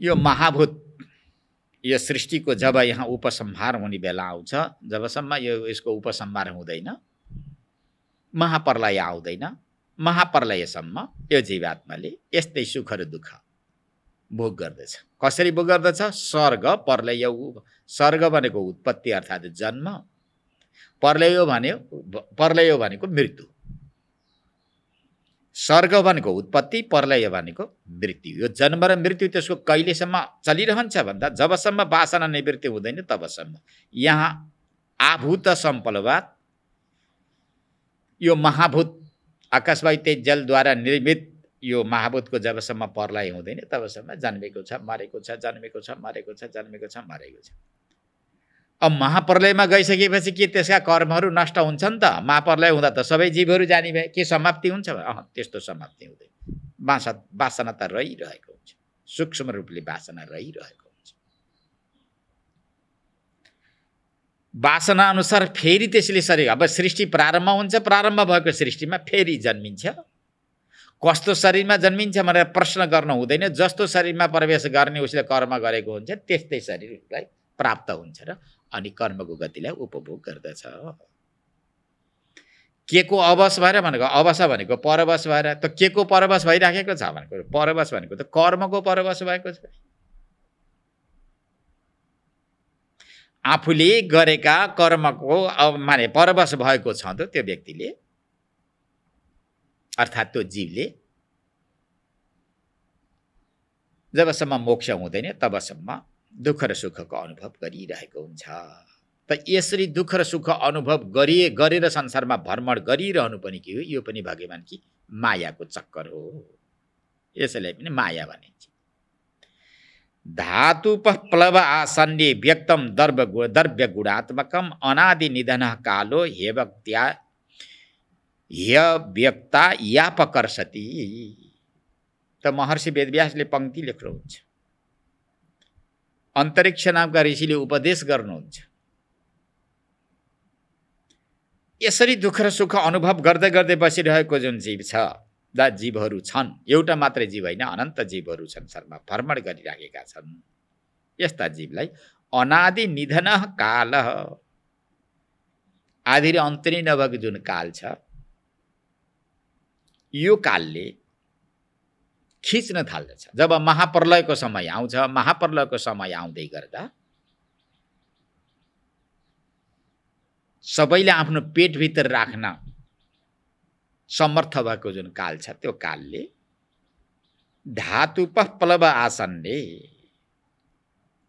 यो महाभूत, यो सृष्टिको जब यहाँ उपसंहार हुने बेला आउँछ, जबसम्म यसको उपसंहार हुँदैन, महाप्रलय आउँदैन, महाप्रलयसम्म यो जीवात्माले यस्तै सुख र दुःख भोग गर्दछ। कसरी भोग गर्दछ? स्वर्ग प्रलय। स्वर्ग भनेको उत्पत्ति अर्थात् जन्म, प्रलय भनेको मृत्यु। स्वर्ग भनेको उत्पत्ति, प्रलय भनेको मृत्यु। यो जन्म र मृत्यु त्यसको कहिलेसम्म चलिरहन्छ भन्दा जबसम्म वासना निवृत्ति हुँदैन तबसम्म। यहाँ आभूत सम्प्लवात, यो महाभूत आकाशवायु तेज जलद्वारा निर्मित यो महाभूतको जबसम्म प्रलय हुँदैन तबसम्म जन्मेको छ, मरेको छ, जन्मेको छ, मरेको छ, जन्मेको छ, मरेको छ। अब महाप्रलयमा गइसकेपछि के त्यसका कर्महरू नष्ट हुन्छन् त? महाप्रलय हुँदा त सबै जीवहरू जाने भए के समाप्ति हुन्छ? त्यस्तो समाप्ति हुँदैन। वासना त रहिरहेको हुन्छ, सूक्ष्म रूपले वासना रहिरहेको हुन्छ। वासना अनुसार फेरि त्यसले शरीर, अब सृष्टि प्रारम्भ हुन्छ, प्रारम्भ भएको सृष्टिमा फेरि जन्मिन्छ। कस्तो शरीरमा जन्मिन्छ भनेर प्रश्न गर्न हुँदैन। जस्तो शरीरमा प्रवेश गर्ने उसले कर्म गरेको हुन्छ त्यस्तै शरीरलाई प्राप्त हुन्छ र अनि कर्मको गतिलाई उपभोग गर्दछ। के को अवश भएर भनेको, अवश भनेको परवश भएर, त के को परवश भइराखेको छ भनेको, परवश भनेको त कर्मको परवश भएको छ। आफूले गरेका कर्मको माने परवश भएको छ त त्यो व्यक्तिले, अर्थात् त्यो जीवले जबसम्म मोक्ष हुँदैन तबसम्म दुःख र सुखको अनुभव गरिरहेको हुन्छ। त यसरी दुःख र सुख अनुभव गरेर संसारमा भ्रमण गरिरहनु पनि के हो? यो पनि भगवान्की मायाको चक्कर हो। यसैलाई पनि माया भनिन्छ। धातुपप्लव आसन्ने व्यक्तम द्रव्य गुणात्मकम अनादि निधन कालो ह्यव्यक्ता यापकर्षति। त महर्षि वेदव्यासले पंक्ति लेख्नुहुन्छ, अन्तरिक्ष नामका ऋषिले उपदेश गर्नुहुन्छ। यसरी दुःख र सुख अनुभव गर्दै गर्दै बसिरहेको जुन जीव छ, जीवहरू छन्, एउटा मात्रै जीव होइन, अनन्त जीवहरू संसारमा भ्रमण गरिराखेका छन्। यस्ता जीवलाई अनादि निधन काल, आदि र अन्त नै नभएको जुन काल छ, यो कालले खिच्न थाल्दछ। जब महाप्रलयको समय आउँछ, महाप्रलयको समय आउँदै गर्दा सबैले आफ्नो पेटभित्र राख्न समर्थ भएको जुन काल छ, त्यो कालले धातुपप्लव आसन्ने,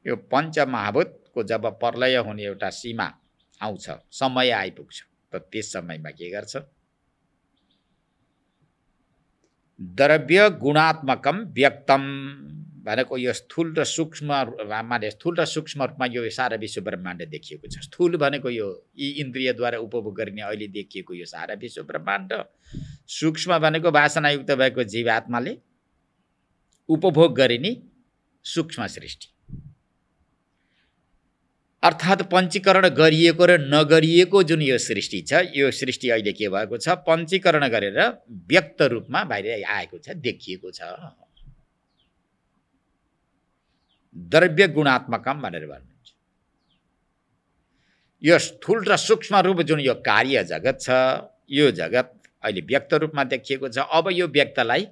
यो पञ्चमहाभूतको जब प्रलय हुने एउटा सीमा आउँछ, समय आइपुग्छ, त त्यस समयमा के गर्छ? द्रव्य गुणात्मकम व्यक्तम भनेको यो स्थूल र सूक्ष्म माने स्थूल र सूक्ष्म रूपमा यो सारा विश्व ब्रह्माण्ड देखिएको छ। स्थूल भनेको यो यी इन्द्रियद्वारा उपभोग गर्ने अहिले देखिएको यो सारा विश्व ब्रह्माण्ड, सूक्ष्म भनेको वासनायुक्त भएको जीवात्माले उपभोग गरिने सूक्ष्म सृष्टि। अर्थात् पञ्चीकरण गरिएको र नगरिएको जुन यो सृष्टि छ, यो सृष्टि अहिले के भएको छ, पञ्चीकरण गरेर व्यक्त रूपमा बाहिर आएको छ, देखिएको छ। द्रव्य गुणात्मकम भनेर भन्नुहुन्छ। यो स्थूल र सूक्ष्म रूप जुन यो कार्य जगत छ, यो जगत अहिले व्यक्त रूपमा देखिएको छ। अब यो व्यक्तलाई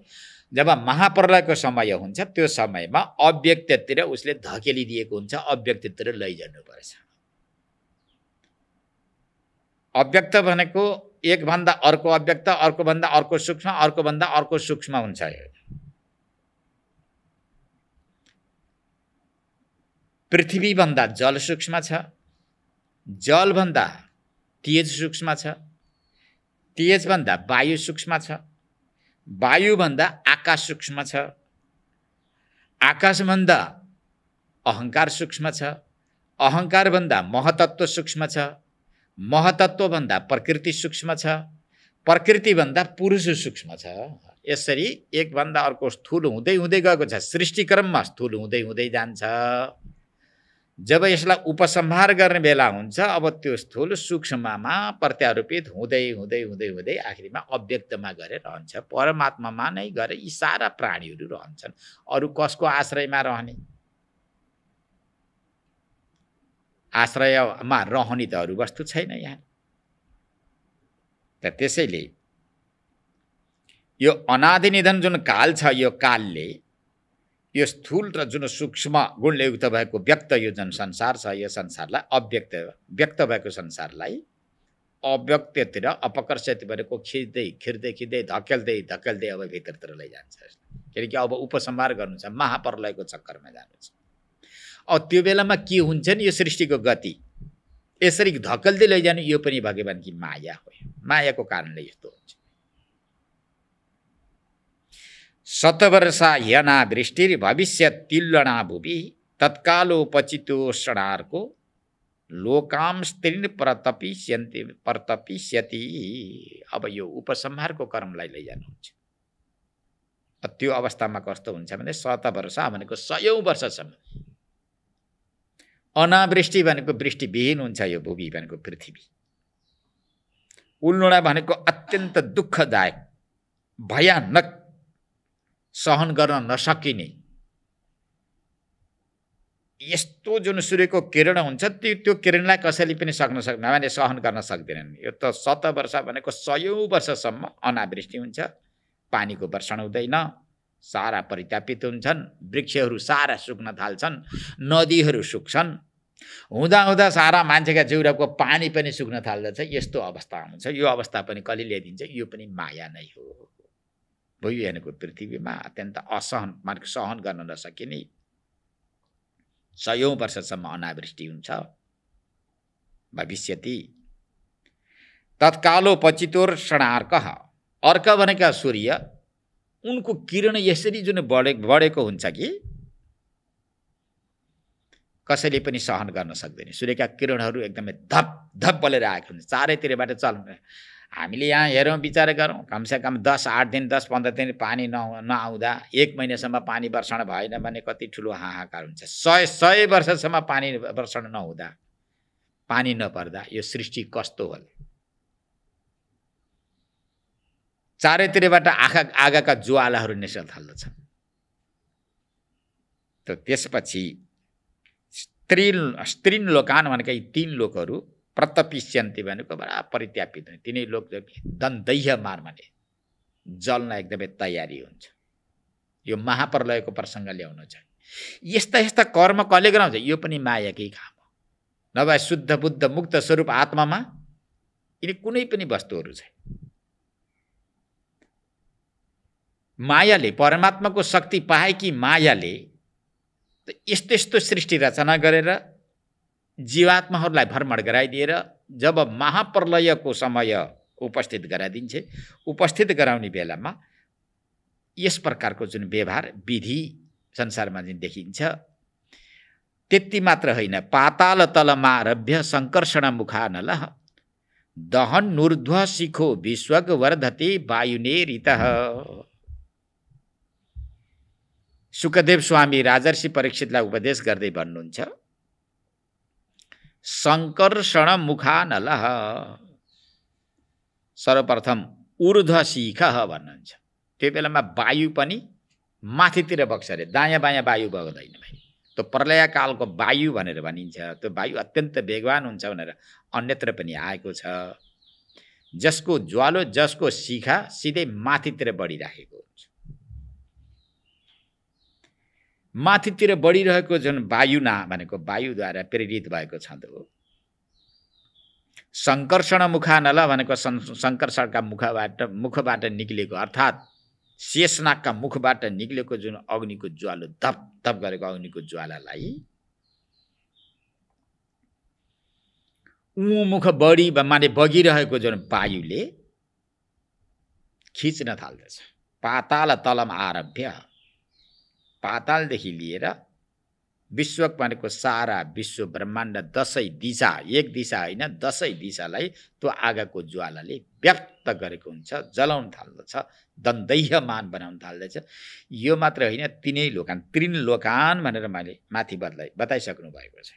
जब महाप्रलयको समय हुन्छ, त्यो समयमा अव्यक्ततिर उसले धकेलिदिएको हुन्छ, अव्यक्ततिर लैजानुपर्छ। अव्यक्त भनेको एकभन्दा अर्को अव्यक्त, अर्कोभन्दा अर्को सूक्ष्म, अर्कोभन्दा अर्को सूक्ष्म हुन्छ। पृथ्वीभन्दा जल सूक्ष्म छ, जलभन्दा तेज सूक्ष्म छ, तेजभन्दा वायु सूक्ष्म छ, वायुभन्दा आकाश सूक्ष्म छ, आकाशभन्दा अहङ्कार सूक्ष्म छ, अहङ्कारभन्दा महतत्व सूक्ष्म छ, महतत्वभन्दा प्रकृति सूक्ष्म छ, प्रकृतिभन्दा पुरुष सूक्ष्म छ। यसरी एकभन्दा अर्को स्थूल हुँदै हुँदै गएको छ। सृष्टिक्रममा स्थूल हुँदै हुँदै जान्छ। जब यसलाई उपसंहार गर्ने बेला हुन्छ, अब त्यो स्थूल सूक्ष्ममा प्रत्यारोपित हुँदै हुँदै हुँदै हुँदै आखिरमा अव्यक्तमा गएर रहन्छ। परमात्मामा नै गएर यी सारा प्राणीहरू रहन्छन्। अरू कसको आश्रयमा रहने? आश्रयमा रहने त अरू वस्तु छैन यहाँ। त त्यसैले यो अनादि निधन जुन काल छ, यो कालले यो स्थूल र जुन सूक्ष्म गुणले युक्त भएको व्यक्त यो जुन संसार छ, यो संसारलाई अव्यक्त व्यक्त भएको संसारलाई अव्यक्ततिर अपकर्षित गरेको खिच्दै खिच्दै खिच्दै धकेल्दै धकेल्दै अब भित्रतिर लैजान्छ। किनकि अब उपसंहार गर्नु छ, महाप्रलयको चक्करमा जानु छ। अब त्यो बेलामा के हुन्छ नि, यो सृष्टिको गति यसरी धकेल्दै लैजानु, यो पनि भगवानकी माया हो। मायाको कारणले यस्तो हुन्छ। शतवर्षा ह्यना वृष्टिर भविष्य तिल्लणा भुवि तत्कालोपचितोषणार्को लोकाम स्त्रीन प्रतपिष्यति। अब यो उपसंहारको कर्मलाई लैजानुहुन्छ। त्यो अवस्थामा कस्तो हुन्छ भने शतवर्षा भनेको 100औं वर्षसम्म, अनावृष्टि भनेको वृष्टिविहीन हुन्छ यो भूमि भनेको पृथ्वी। उल्लुणा भनेको अत्यन्त दुःखदायक, भयानक, सहन गर्न नसकिने यस्तो जुन सूर्यको किरण हुन्छ, त्यो किरणलाई कसैले पनि सक्दैन, माने सहन गर्न सक्दैनन्। यो त 100 वर्ष भनेको 100औं वर्षसम्म अनावृष्टि हुन्छ, पानीको वर्षण हुँदैन, सारा परितापित हुन्छन्, वृक्षहरू सारा सुक्न थाल्छन्, नदीहरू सुक्छन्, हुँदा हुँदा सारा मान्छेका जिउराको पानी पनि सुक्न थाल्दछ। यस्तो अवस्था हुन्छ। यो अवस्था पनि कसले ल्याइदिन्छ? यो पनि माया नै हो। भइरहेको पृथ्वीमा अत्यन्त असहन, माने सहन गर्न नसकिने 100औं वर्षसम्म अनावृष्टि हुन्छ। भविष्यति तत्कालोपचितोषणार्कः, अर्क भनेका सूर्य, उनको किरण यसरी जुन बढेको हुन्छ कि कसैले पनि सहन गर्न सक्दैन। सूर्यका किरणहरू एकदमै धप धप बलेर आएको हुन्छ, चारैतिरबाट चल्नु। हामीले यहाँ हेरौँ, विचार गरौँ, कमसेकम 10-8 दिन 10-15 दिन पानी नआउँदा, 1 महिनासम्म पानी वर्षण भएन भने कति ठुलो हाहाकार हुन्छ। 100 वर्षसम्म पानी वर्षण नहुँदा, पानी नपर्दा यो सृष्टि कस्तो होला? चारैतिरबाट आगाका ज्वालाहरू निस्कन थाल्दछन्। त त्यसपछि स्त्रीन लोकान भनेका यी 3 लोकहरू, प्रतपिष्यन्ति भनेको बडा परित्यापित हुने, तिनै लोक दन्तैह मार माने जल्न एकदमै तयारी हुन्छ। यो महाप्रलयको प्रसङ्ग ल्याउनु छ। यस्ता यस्ता कर्म कसले गराउँछ? यो पनि मायाकै काम हो। नभए शुद्ध बुद्ध मुक्त स्वरूप आत्मामा यिनी कुनै पनि वस्तुहरू छैन। मायाले, परमात्माको शक्ति पाएकी मायाले यस्तो यस्तो सृष्टि रचना गरेर जीवात्माहरूलाई भ्रमण गराइदिएर जब महाप्रलयको समय उपस्थित गराइदिन्छ, उपस्थित गराउने बेलामा यस प्रकारको जुन व्यवहार विधि संसारमा जुन देखिन्छ, त्यति मात्र होइन, पाताल तलमारभ्य संकर्षण मुखानलः दहन ऊर्ध्व शिखो विश्वग वर्धते वायुनेरितः। सुखदेव स्वामी राजर्षि परीक्षितलाई उपदेश गर्दै भन्नुहुन्छ, संकर्षण मुखानलः, सर्वप्रथम ऊर्ध्व शिख भन्नुहुन्छ। त्यो बेलामा वायु पनि माथितिर बग्छ अरे, दायाँ बायाँ वायु बग्दैन भाइ। त्यो प्रलयकालको वायु भनेर भनिन्छ। त्यो वायु अत्यन्त वेगवान हुन्छ भनेर अन्यत्र पनि आएको छ, जसको ज्वालो, जसको शिखा सिधै माथितिर बढिराखेको हुन्छ। माथितिर बढिरहेको जुन वायु ना भनेको वायुद्वारा प्रेरित भएको छ। त्यो संकर्षण मुखानल भनेको संकर्षणका मुखबाट निक्लेको, अर्थात् शेषनागका मुखबाट निक्लेको जुन अग्निको ज्वालो, धप धप गरेको अग्निको ज्वालालाई मुख बढी माने बगिरहेको जुन वायुले खिच्न थाल्दछ। पाताल तलम आरभ्य, पातालदेखि लिएर विश्व भनेको सारा विश्व ब्रह्माण्ड, दसैँ दिशा, एक दिशा होइन 10 दिशालाई त्यो आगोको ज्वालाले व्याप्त गरेको हुन्छ, जलाउन थाल्दछ, दन्दैह्यमान बनाउन थाल्दछ। यो मात्र होइन, तीनै लोकान, त्रिलोकान भनेर मैले माथि बताइसक्नु भएको छ।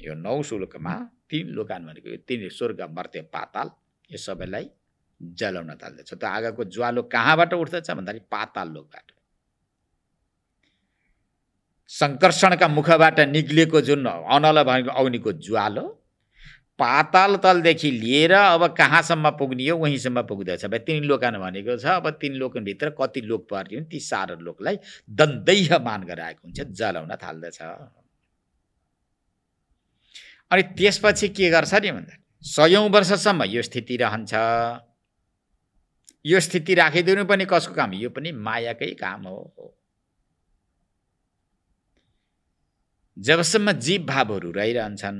यो 9 श्लोकमा 3 लोकान भनेको यो 3 स्वर्ग, मर्त्य, पाताल, यो सबैलाई जलाउन थाल्दछ। त्यो आगोको ज्वालो कहाँबाट उठ्दछ भन्दाखेरि पाताल लोकबाट। संकर्षणका मुखबाट निक्लेको जुन अनल भनेको अग्निको ज्वालो पाताल तलदेखि लिएर अब कहाँसम्म पुग्ने हो वहीँसम्म पुग्दछ। भाइ 3 लोकान भनेको छ। अब 3 लोकभित्र कति लोक पर्ने हुन्, ती सारा लोकलाई दन्दैह्यमान गराएको हुन्छ, जलाउन थाल्दछ। अनि त्यसपछि के गर्छ नि भन्दा 100औं वर्षसम्म यो स्थिति रहन्छ। यो स्थिति राखिदिनु पनि कसको काम? यो पनि मायाकै काम हो। जबसम्म जीव भावहरू रहिरहन्छन्,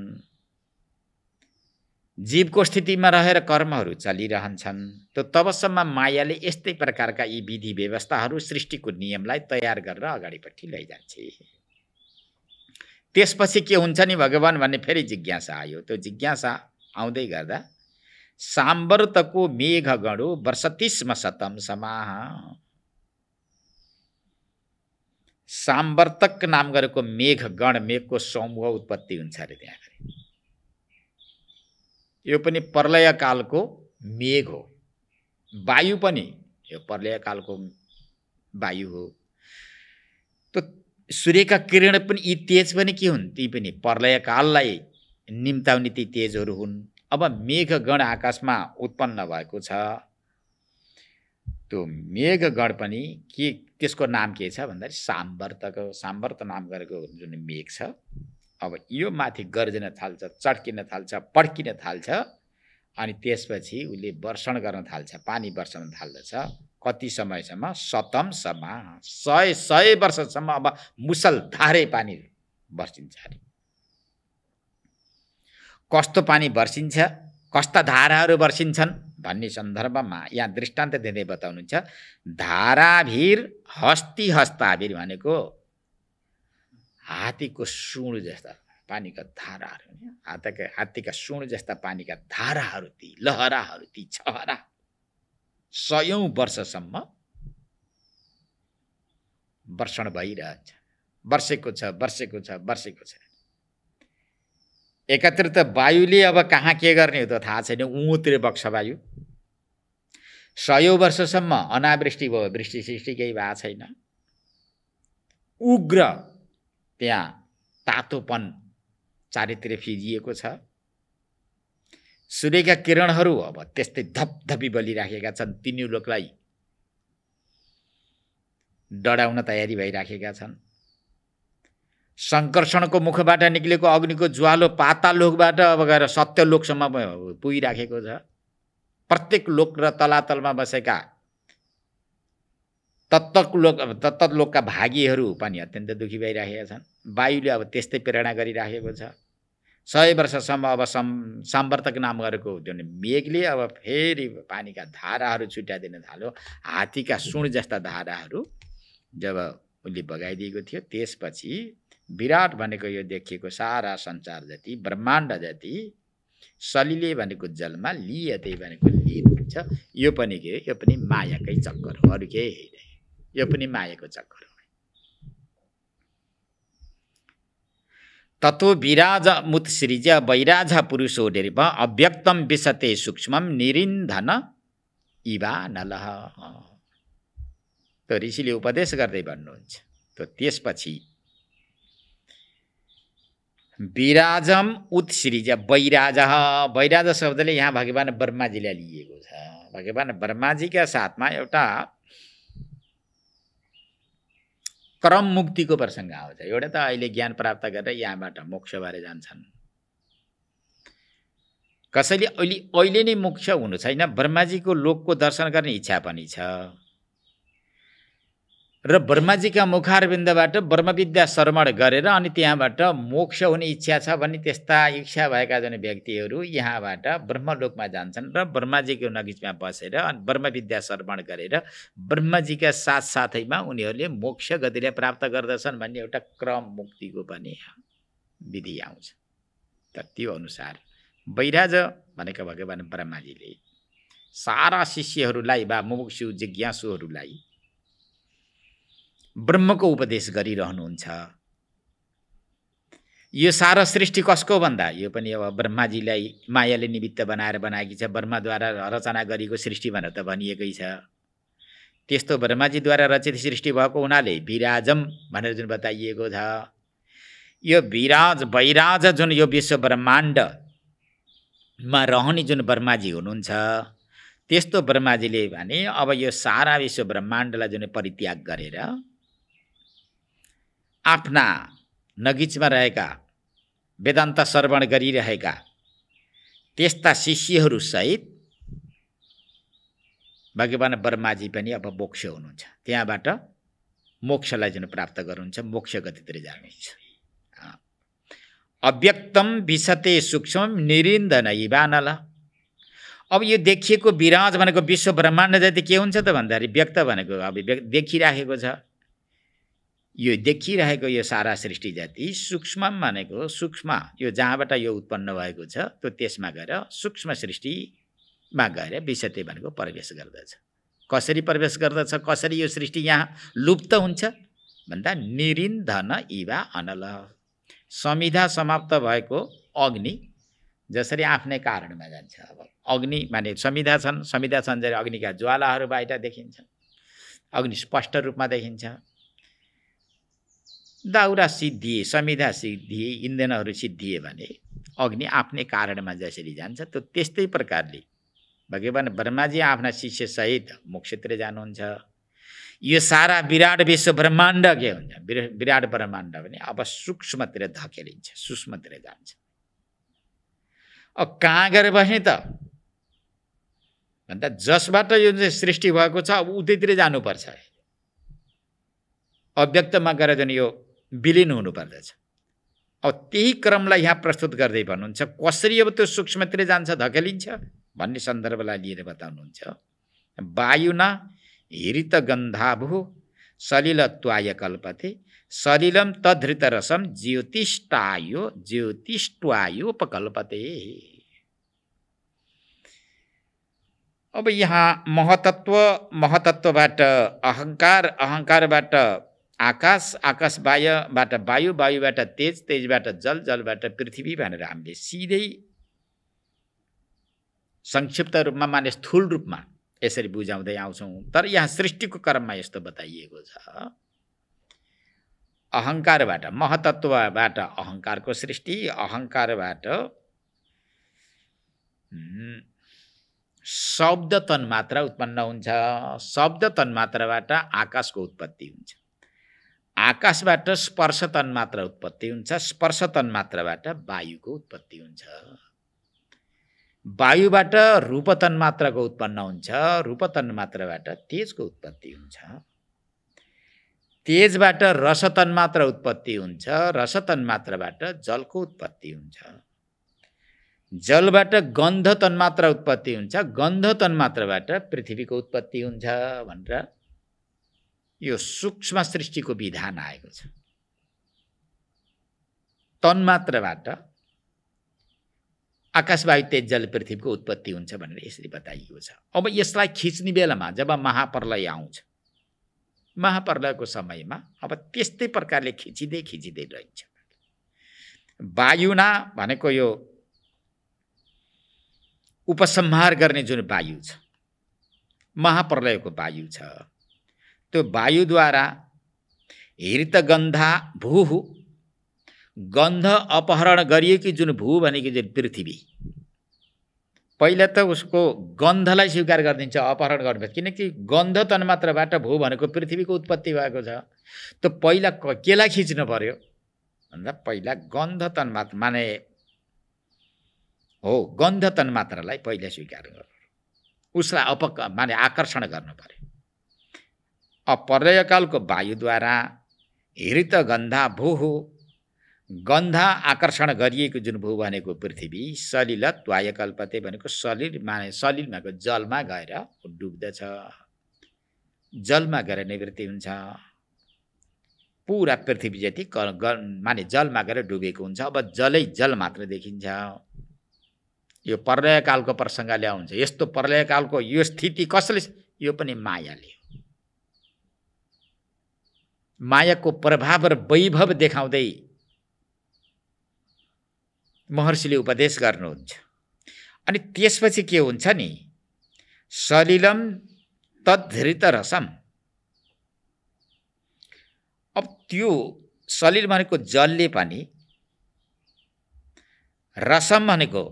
जीवको स्थितिमा रहेर कर्महरू चलिरहन्छन्, त तबसम्म मायाले यस्तै प्रकारका यी विधि व्यवस्थाहरू, सृष्टिको नियमलाई तयार गरेर अगाडिपट्टि लैजान्छ। त्यसपछि के हुन्छ नि भगवान भन्ने फेरि जिज्ञासा आयो। त्यो जिज्ञासा आउँदै गर्दा साम्वर्तको मेघगणो वर्षतिस्म शतम समाह, साम्वर्तक नाम गरेको मेघगण, मेघको समूह उत्पत्ति हुन्छ अरे त्यहाँ। यो पनि प्रलयकालको मेघ हो। वायु पनि यो प्रलयकालको वायु हो। तो सूर्यका किरण पनि यी तेज पनि के हुन्? ती पनि प्रलयकाललाई निम्ताउने ती तेजहरू हुन्। अब मेघगण आकाशमा उत्पन्न भएको छ। त्यो मेघगण पनि के, त्यसको नाम के छ भन्दाखेरि साम्वर्तक। साम्वर्त नाम गरेको जुन मेघ छ, अब यो माथि गर्जन थाल्छ, चड्किन थाल्छ, पड्किन थाल्छ। अनि त्यसपछि उसले वर्षण गर्न थाल्छ, पानी वर्षण थाल्दछ। कति समयसम्म? शतम समा, 100 वर्षसम्म अब मुसलधारे पानी वर्षिन्छ अरे। कस्तो पानी वर्षिन्छ, कस्ता धाराहरू वर्षिन्छन् भन्ने सन्दर्भमा यहाँ दृष्टान्त दिँदै बताउनुहुन्छ। धाराभिर हस्ती हस्ताभिर भनेको हात्तीको सुँड जस्ता पानीका धाराहरू, हात्तीका सुँड जस्ता पानीका धाराहरू, ती लहराहरू, ती छहरा 100औं वर्षसम्म वर्षण भइरहन्छ। वर्षेको छ, वर्षेको छ, वर्षेको छ। एकत्रित वायुले अब कहाँ के गर्ने हो त थाहा छैन। उँतिर बग्छ वायु। 100औं वर्षसम्म अनावृष्टि भयो, वृष्टि सृष्टि केही भएको छैन। उग्र त्यहाँ तातोपन चारैतिर फिजिएको छ। सूर्यका किरणहरू अब त्यस्तै धपधपी बलिराखेका छन्। तीनै लोकलाई डढाउन तयारी भइराखेका छन्। संकर्षणको मुखबाट निक्लेको अग्निको ज्वालो पाताल लोकबाट अब गएर सत्य लोकसम्म पुगिराखेको छ। प्रत्येक लोक र तलातलमा बसेका तत्त लोकका भागीहरू पनि अत्यन्त दुखी भइराखेका छन्। वायुले अब त्यस्तै प्रेरणा गरिराखेको छ। 100 वर्षसम्म अब साम्वर्तक नाम गरेको जुन मेघले अब फेरि पानीका धाराहरू छुट्याइदिन थाल्यो। हात्तीका सुँड जस्ता धाराहरू जब उसले बगाइदिएको थियो, त्यसपछि विराट भनेको यो देखिएको सारा संसार जति, ब्रह्माण्ड जति, सलिले भनेको जलमा, लियते भनेको लिन हुन्छ। यो पनि के? यो पनि मायाकै चक्कर हो, अरू केही होइन। यो पनि मायाको चक्कर हो। ततो विराज मुत्सृज वैराज पुरुषो निर्भ अव्यक्तम विशते सूक्ष्मम निरिन्धन इवा नलः। त ऋषिले उपदेश गर्दै भन्नुहुन्छ। त त्यसपछि विराजम उत्सृज वैराज, वैराज शब्दले यहाँ भगवान ब्रह्माजीलाई लिएको छ। भगवान ब्रह्माजीका साथमा एउटा क्रम मुक्तिको प्रसङ्ग आउँछ। एउटा त अहिले ज्ञान प्राप्त गरेर यहाँबाट मोक्ष भएर जान्छन्। कसैले अहिले नै मोक्ष हुनु छैन, ब्रह्माजीको लोकको दर्शन गर्ने इच्छा पनि छ र ब्रह्माजीका मुखारविन्दबाट ब्रह्मविद्या श्रवण गरेर अनि त्यहाँबाट मोक्ष हुने इच्छा छ भने त्यस्ता इच्छा भएका जुन व्यक्तिहरू यहाँबाट ब्रह्मलोकमा जान्छन् र ब्रह्माजीको नजिकमा बसेर ब्रह्मविद्या श्रवण गरेर ब्रह्माजीका साथसाथैमा उनीहरूले मोक्ष गतिले प्राप्त गर्दछन् भन्ने एउटा क्रम मुक्तिको पनि विधि आउँछ। त त्यो अनुसार वैराज भनेको भगवान ब्रह्माजीले सारा शिष्यहरूलाई वा मुमुक्षु जिज्ञासुहरूलाई ब्रह्मको उपदेश गरिरहनुहुन्छ। यो सारा सृष्टि कसको भन्दा यो पनि अब ब्रह्माजीलाई मायाले निमित्त बनाएर बनाएकी छ। ब्रह्माद्वारा रचना गरेको सृष्टि भनेर त भनिएकै छ। त्यस्तो ब्रह्माजीद्वारा रचित सृष्टि भएको हुनाले विराजम भनेर जुन बताइएको छ, यो विराज वैराज जुन यो विश्व ब्रह्माण्डमा रहने जुन ब्रह्माजी हुनुहुन्छ त्यस्तो ब्रह्माजीले भने अब यो सारा विश्व ब्रह्माण्डलाई जुन परित्याग गरेर आफ्ना नगिचमा रहेका वेदान्त श्रवण गरिरहेका त्यस्ता शिष्यहरू सहित भगवान ब्रह्माजी पनि अब मोक्ष हुनुहुन्छ। त्यहाँबाट मोक्षलाई जुन प्राप्त गर्नुहुन्छ, मोक्ष गतितिर जानुहुन्छ। अव्यक्तम विशते सूक्ष्म निरिन्दन इवा नलः। अब यो देखिएको विराज भनेको विश्व ब्रह्माण्ड जति के हुन्छ त भन्दाखेरि व्यक्त भनेको अब देखिराखेको छ। यो देखिरहेको यो सारा सृष्टि जति सूक्ष्म भनेको सूक्ष्म यो जहाँबाट यो उत्पन्न भएको छ त्यो त्यसमा गएर सूक्ष्म सृष्टिमा गएर विशते भनेको प्रवेश गर्दछ। कसरी प्रवेश गर्दछ, कसरी यो सृष्टि यहाँ लुप्त हुन्छ भन्दा निरिन्धन इवा अनल। संविधा समाप्त भएको अग्नि जसरी आफ्नै कारणमा जान्छ। अब अग्नि माने संविधा छन् जसरी अग्निका ज्वालाहरू बाहिर देखिन्छन्, अग्नि स्पष्ट रूपमा देखिन्छ। दाउरा सिद्धिए, संविधा सिद्धिए, इन्धनहरू सिद्धिए भने अग्नि आफ्नै कारणमा जसरी जान्छ त्यो त्यस्तै प्रकारले भगवान ब्रह्माजी आफ्ना शिष्य सहित मोक्षतिर जानुहुन्छ। यो सारा विराट विश्व ब्रह्माण्ड के हुन्छ, विराट ब्रह्माण्ड भने अब सूक्ष्मतिर धकेलिन्छ, सूक्ष्मतिर जान्छ। अब कहाँ गएर बस्ने त भन्दा जसबाट यो सृष्टि भएको छ अब उतैतिर जानुपर्छ। अव्यक्तमा गएर जुन यो विलिन हुनुपर्दछ। अब त्यही क्रमलाई यहाँ प्रस्तुत गर्दै भन्नुहुन्छ कसरी अब त्यो सूक्ष्मतिर जान्छ, धकेलिन्छ भन्ने सन्दर्भलाई लिएर बताउनुहुन्छ। वायुना हृत गन्धाभु सलिलत्वाय कल्पते सलिलम तद्धृतरसम ज्योतिष्टायोपकल्पते। अब यहाँ महतत्वबाट अहंकार, अहंकारबाट आकाश, आकाशबाट वायु, वायुबाट तेज, तेजबाट जल, जलबाट पृथ्वी भनेर हामीले सिधै संक्षिप्त रूपमा माने स्थूल रूपमा यसरी बुझाउँदै आउँछौँ। तर यहाँ सृष्टिको क्रममा यस्तो बताइएको छ। अहंकारबाट, महतत्वबाट अहंकारको सृष्टि, अहंकारबाट शब्द तन्मात्रा उत्पन्न हुन्छ, शब्द तन्मात्राबाट आकाशको उत्पत्ति हुन्छ, आकाशबाट स्पर्श तन्मात्रा उत्पत्ति हुन्छ, स्पर्श तन्मात्राबाट वायुको उत्पत्ति हुन्छ, वायुबाट रूप तन्मात्राको उत्पन्न हुन्छ, रूप तन्मात्राबाट तेजको उत्पत्ति हुन्छ, तेजबाट रस तन्मात्रा उत्पत्ति हुन्छ, रस तन्मात्राबाट जलको उत्पत्ति हुन्छ, जलबाट गन्ध तन्मात्रा उत्पत्ति हुन्छ, गन्ध तन्मात्राबाट पृथ्वीको उत्पत्ति हुन्छ भनेर यो सूक्ष्म सृष्टिको विधान आएको छ। तन्मात्राबाट आकाश, वायु, तेज, जल, पृथ्वीको उत्पत्ति हुन्छ भनेर यसरी बताइएको छ। अब यसलाई खिच्ने बेलामा जब महाप्रलय आउँछ, महाप्रलयको समयमा अब त्यस्तै प्रकारले खिचिँदै रहन्छ। वायुना भनेको यो उपसंहार गर्ने जुन वायु छ, महाप्रलयको वायु छ, त्यो वायुद्वारा हृतगन्धा भूः, गन्ध अपहरण गरिएकी जुन भू भनेको जुन पृथ्वी, पहिला त उसको गन्धलाई स्वीकार गरिदिन्छ, अपहरण गर्नुपर्छ, किनकि गन्ध तन्मात्रबाट भू भनेको पृथ्वीको उत्पत्ति भएको छ। त पहिला केलाई खिच्नु पर्यो भन्दा पहिला गन्ध तन्मात्र माने हो, गन्ध तन्मात्रालाई पहिला स्वीकार गर्नु, उसलाई माने आकर्षण गर्नु पर्यो। प्रलयकालको वायुद्वारा हृत गन्धा भूः, गन्धा आकर्षण गरिएको जुन भू भनेको पृथ्वी, सलिल त्वायकल्पते भनेको सलिल माने सलिल भनेको जलमा गएर डुब्दछ, जलमा गएर निवृत्ति हुन्छ। पुरा पृथ्वी जति माने जलमा गएर डुबेको हुन्छ। अब जलै जल मात्र देखिन्छ। यो प्रलयकालको प्रसङ्ग ल्याउँछ। यस्तो प्रलयकालको यो स्थिति कसले, यो पनि मायाले हो। मायाको प्रभाव र वैभव देखाउँदै महर्षिले उपदेश गर्नुहुन्छ। अनि त्यसपछि के हुन्छ नि, सलिलम तद्धृत रसम। अब त्यो सलिल भनेको जलले पनि, रसम भनेको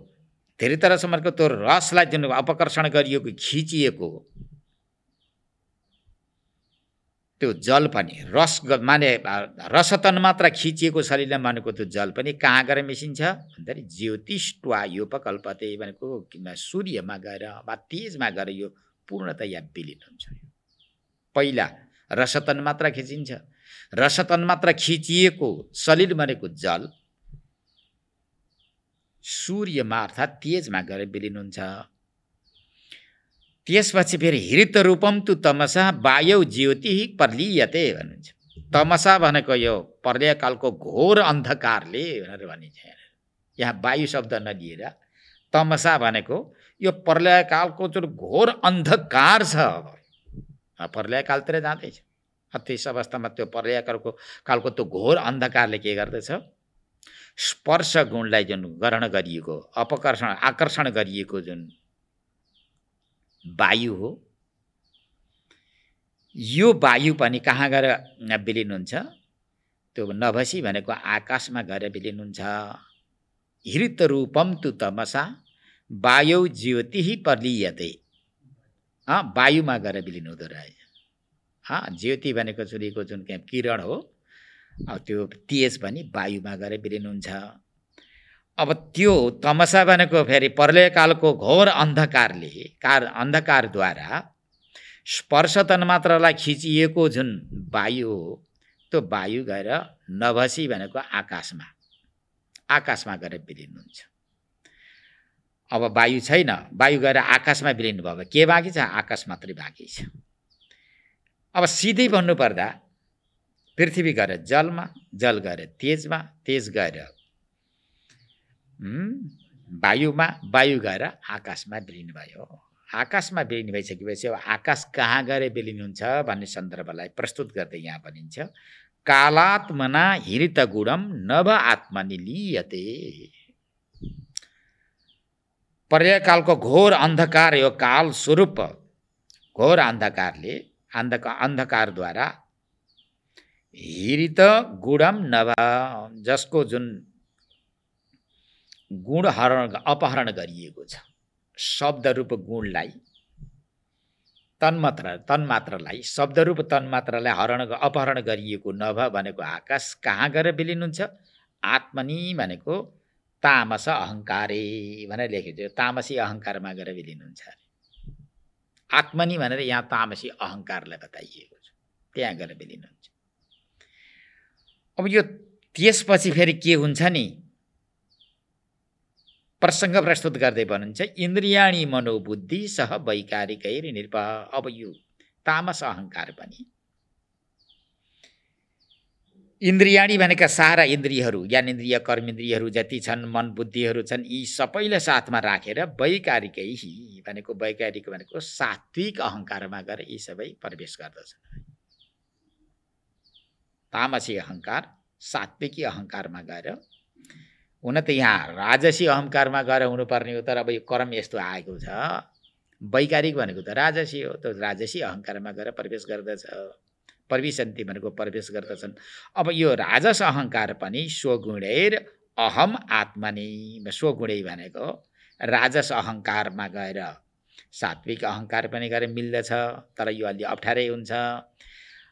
धृत रसम भनेको त्यो रसलाई जुन अपकर्षण गरिएको खिचिएको त्यो जल पनि, रस माने रसतन मात्र खिचिएको सलिल भनेको त्यो जल पनि कहाँ गएर मिसिन्छ भन्दाखेरि ज्योतिष्ट्वायोपकल्पते भनेको सूर्यमा गएर वा तेजमा गएर यो पूर्णतया विलीन हुन्छ। पहिला रसतन मात्र खिचिन्छ, रसतन मात्र खिचिएको सलिल भनेको जल सूर्यमा अर्थात् तेजमा गएर विलीन हुन्छ। त्यसपछि फेरि हृत रूपम तु तमसा वायौ ज्योति प्रलीयते भन्नुहुन्छ। तमसा भनेको यो प्रलयकालको घोर अन्धकारले भनेर भनिन्छ। यहाँ वायु शब्द नलिएर तमसा भनेको यो प्रलयकालको जुन घोर अन्धकार छ, प्रलयकालतिर जाँदैछ, त्यस अवस्थामा त्यो प्रलयकालको त्यो घोर अन्धकारले के गर्दछ, स्पर्श गुणलाई जुन ग्रहण गरिएको आकर्षण गरिएको जुन वायु हो, यो वायु पनि कहाँ गएर विलीन हुन्छ, त्यो नभसी भनेको आकाशमा गएर विलीन हुन्छ। हृत रूपम तु तमसा वायौ ज्योति प्रलीयते, वायुमा गएर विलीन हुँदो रहेछ। ज्योति भनेको सूर्यको जुन किरण हो, त्यो तेज पनि वायुमा गएर विलीन हुन्छ। अब त्यो तमसा भनेको फेरि प्रलयकालको घोर अन्धकारद्वारा स्पर्श तन्मात्रालाई खिचिएको जुन वायु हो, त्यो वायु गएर नभसी भनेको आकाशमा गएर विलीन हुन्छ। अब वायु छैन, वायु गएर आकाशमा विलीन भयो, के बाँकी छ, आकाश मात्रै बाँकी छ। अब सिधै भन्नुपर्दा पृथ्वी गएर जलमा, जल गएर तेजमा, तेज गएर वायुमा, वायु गएर आकाशमा विलीन भयो। आकाशमा विलीन भइसकेपछि अब आकाश कहाँ गएर विलीन हुन्छ भन्ने सन्दर्भलाई प्रस्तुत गर्दै यहाँ भनिन्छ, कालात्मना हृत गुणम नभ आत्मनि लीयते। प्रलयकालको घोर अन्धकार, यो काल स्वरूप घोर अन्धकारले अन्धकारद्वारा हृत गुणम नभ, जसको जुन गुण अपहरण गरिएको छ, शब्दरूप गुणलाई, तन्मात्रालाई, शब्दरूप तन्मात्रालाई अपहरण गरिएको नभ भनेको आकाश कहाँ गएर विलीन हुन्छ, आत्मनि भनेको तामस अहङ्कारे भनेर लेखेको छ। तामसी अहङ्कारमा गएर विलीन हुन्छ। आत्मनि भनेर यहाँ तामसी अहङ्कारलाई बताइएको छ, त्यहाँ गएर विलीन हुन्छ। अब यो त्यसपछि फेरि के हुन्छ नि, प्रसङ्ग प्रस्तुत गर्दै भन्नुहुन्छ, इन्द्रियाणी मनोबुद्धि सह वैकारिकैर निर्भर। अब यो तामस अहङ्कार पनि, इन्द्रियाणी भनेका सारा इन्द्रियहरू, ज्ञानेन्द्रिय कर्मेन्द्रियहरू जति छन्, मन बुद्धिहरू छन्, यी सबैलाई साथमा राखेर वैकारिकै भनेको, वैकारिक भनेको सात्विक अहङ्कारमा गएर यी सबै प्रवेश गर्दछन्। तामसी अहङ्कार सात्विकी अहङ्कारमा गएर हुन त यहाँ राजसी अहङ्कारमा गएर हुनुपर्ने हो, तर अब यो कर्म यस्तो आएको छ। वैकारिक भनेको त राजसी हो, त राजसी अहङ्कारमा गएर प्रवेश गर्दछ। प्रविशन्ति भनेको प्रवेश गर्दछन्। अब यो राजस अहङ्कार पनि स्वगुणैर अहम आत्मनि, स्वगुणै भनेको राजस अहङ्कारमा गएर सात्विक अहङ्कार पनि गएर मिल्दछ, तर यो अलि अप्ठ्यारै हुन्छ।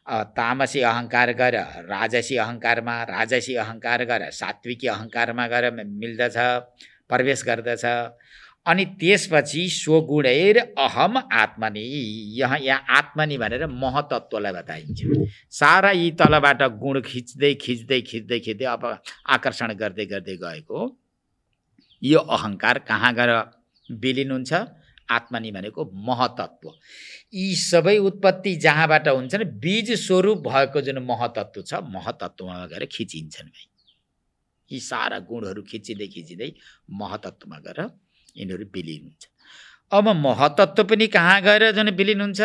तामसी अहङ्कार गएर राजसी अहङ्कारमा, राजसी अहङ्कार गएर सात्विकी अहङ्कारमा गएर मिल्दछ, प्रवेश गर्दछ। अनि त्यसपछि स्वगुणैर अहम आत्मनि, यहाँ आत्मनि भनेर महतत्वलाई बताइन्छ। सारा यी तलबाट गुण खिच्दै खिच्दै खिच्दै खिच्दै अब आकर्षण गर्दै गर्दै गएको यो अहङ्कार कहाँ गएर विलिन हुन्छ? आत्मनि भनेको महतत्व। यी सबै उत्पत्ति जहाँबाट हुन्छन् बीज स्वरूप भएको जुन महतत्व छ, महतत्वमा गएर खिचिन्छन्। यी सारा गुणहरू खिचिँदै खिचिँदै महतत्वमा गएर यिनीहरू विलिन हुन्छ। अब महतत्व पनि कहाँ गएर जुन विलिन हुन्छ?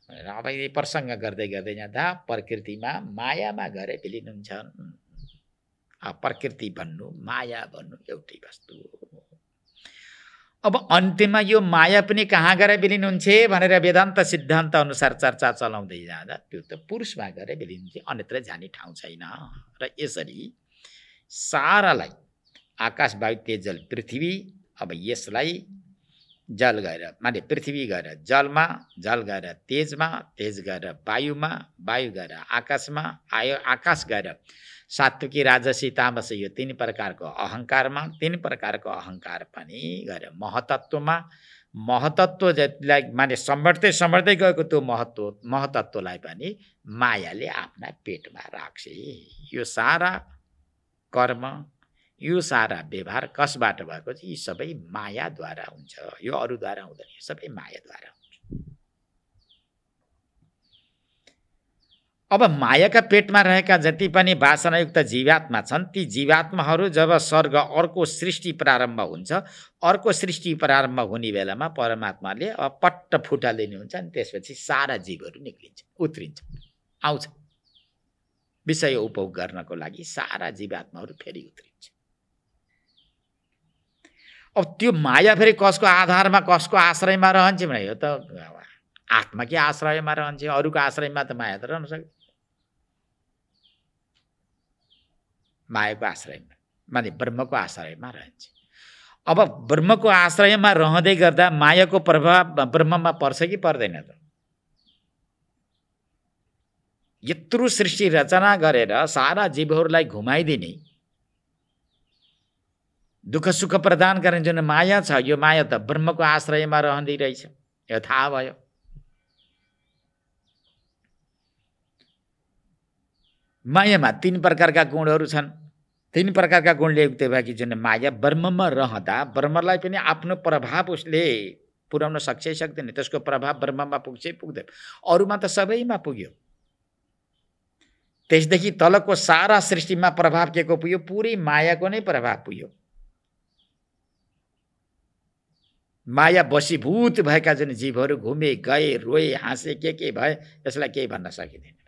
अब यी प्रसङ्ग गर्दै गर्दै जाँदा प्रकृतिमा मायामा गएर विलिन हुन्छन्। प्रकृति भन्नु माया भन्नु एउटै वस्तु हो। अब अन्त्यमा यो माया पनि कहाँ गएर विलिन हुन्छ भनेर वेदान्त सिद्धान्त अनुसार चर्चा चलाउँदै जाँदा त्यो त पुरुषमा गएर विलिन हुन्छ, अन्यत्र जाने ठाउँ छैन। र यसरी सारालाई आकाश वायु तेज जल पृथ्वी, अब यसलाई जल गएर माने पृथ्वी गएर जलमा, जल गएर तेजमा, तेज गएर वायुमा, वायु गएर आकाशमा, आकाश गएर सात्विकी राजसी तामसी, यो तीन प्रकारको अहङ्कारमा, तीन प्रकारको अहङ्कार पनि गएर महतत्वमा, महतत्व जतिलाई माने सम्बढ्दै सम्बढ्दै गएको त्यो महतत्वलाई पनि मायाले आफ्ना पेटमा राख्छ। यो सारा कर्म, यो सारा व्यवहार कसबाट भएको छ? यी सबै मायाद्वारा हुन्छ। यो अरूद्वारा हुँदैन, यो सबै मायाद्वारा हुन्छ। अब मायाका पेटमा रहेका जति पनि वासनायुक्त जीवात्मा छन्, ती जीवात्माहरू जब स्वर्ग अर्को सृष्टि प्रारम्भ हुन्छ, अर्को सृष्टि प्रारम्भ हुने बेलामा परमात्माले अब पट्ट फुटा लिनुहुन्छ। अनि त्यसपछि सारा जीवहरू निक्लिन्छ, उत्रिन्छ, आउँछ। विषय उपभोग गर्नको लागि सारा जीवात्माहरू फेरि उत्रिन्छ। अब त्यो माया फेरि कसको आधारमा, कसको आश्रयमा रहन्छ भने यो त आत्माकै आश्रयमा रहन्छ। अरूको आश्रयमा त माया त रहन सक्दैन। मायाको आश्रयमा माने ब्रह्मको आश्रयमा रहन्छ। अब ब्रह्मको आश्रयमा रहँदै गर्दा मायाको प्रभाव ब्रह्ममा पर्छ कि पर्दैन त? यत्रो सृष्टि रचना गरेर सारा जीवहरूलाई घुमाइदिने, दुःख सुख प्रदान गर्ने जुन माया छ, यो माया त ब्रह्मको आश्रयमा रहँदै रहेछ। यो थाहा भयो। मायामा तीन प्रकारका गुणहरू छन्। तीन प्रकारका गुणले युक्त भएकी जुन माया ब्रह्ममा रहँदा ब्रह्मलाई पनि आफ्नो प्रभाव उसले पुर्याउन सक्छ सक्दैन? त्यसको प्रभाव ब्रह्ममा पुग्छ पुग्दैन? अरूमा त सबैमा पुग्यो। त्यसदेखि तलको सारा सृष्टिमा प्रभाव के को पुग्यो? पुरै मायाको नै प्रभाव पुग्यो। माया बसीभूत भएका जुन जीवहरू घुमे गए, रोए, हाँसे, के भए, यसलाई केही भन्न सकिँदैन।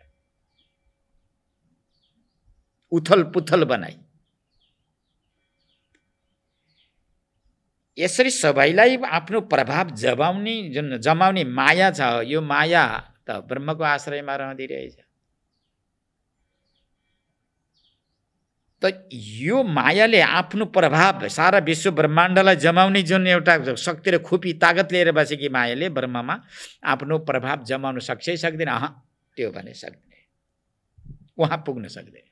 उथल पुथल बनाई यसरी सबैलाई आफ्नो प्रभाव जमाउने माया छ। यो माया त ब्रह्मको आश्रयमा रहँदै रहेछ। त यो मायाले आफ्नो प्रभाव सारा विश्व ब्रह्माण्डलाई जमाउने जुन एउटा शक्ति र खुपी तागत लिएर बसेकी मायाले ब्रह्ममा आफ्नो प्रभाव जमाउन सक्छ सक्दैन? त्यो भने सक्दैन, उहाँ पुग्न सक्दैन।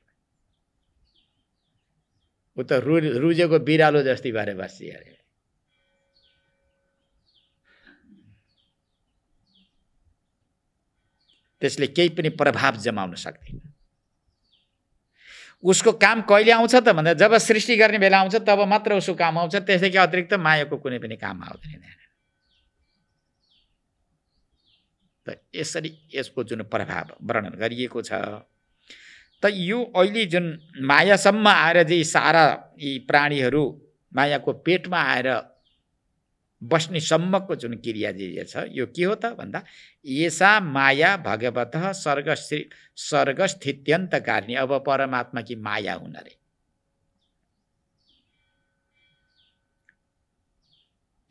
ऊ त रुजेको बिरालो जस्तै भएर बस्छ अरे। त्यसले केही पनि प्रभाव जमाउन सक्दैन। उसको काम कहिले आउँछ त भन्दा जब सृष्टि गर्ने बेला आउँछ तब मात्र उसको काम आउँछ। त्यसैको अतिरिक्त मायाको कुनै पनि काम आउँदैन। त यसरी यसको जुन प्रभाव वर्णन गरिएको छ, त यो अहिले जुन मायासम्म आएर चाहिँ सारा यी प्राणीहरू मायाको पेटमा आएर बस्ने सम्मको जुन क्रिया जे छ, यो के हो त भन्दा येसा माया भगवतः स्वर्ग स्थित्यन्तकारिणी। अब परमात्मा की माया हुन रे।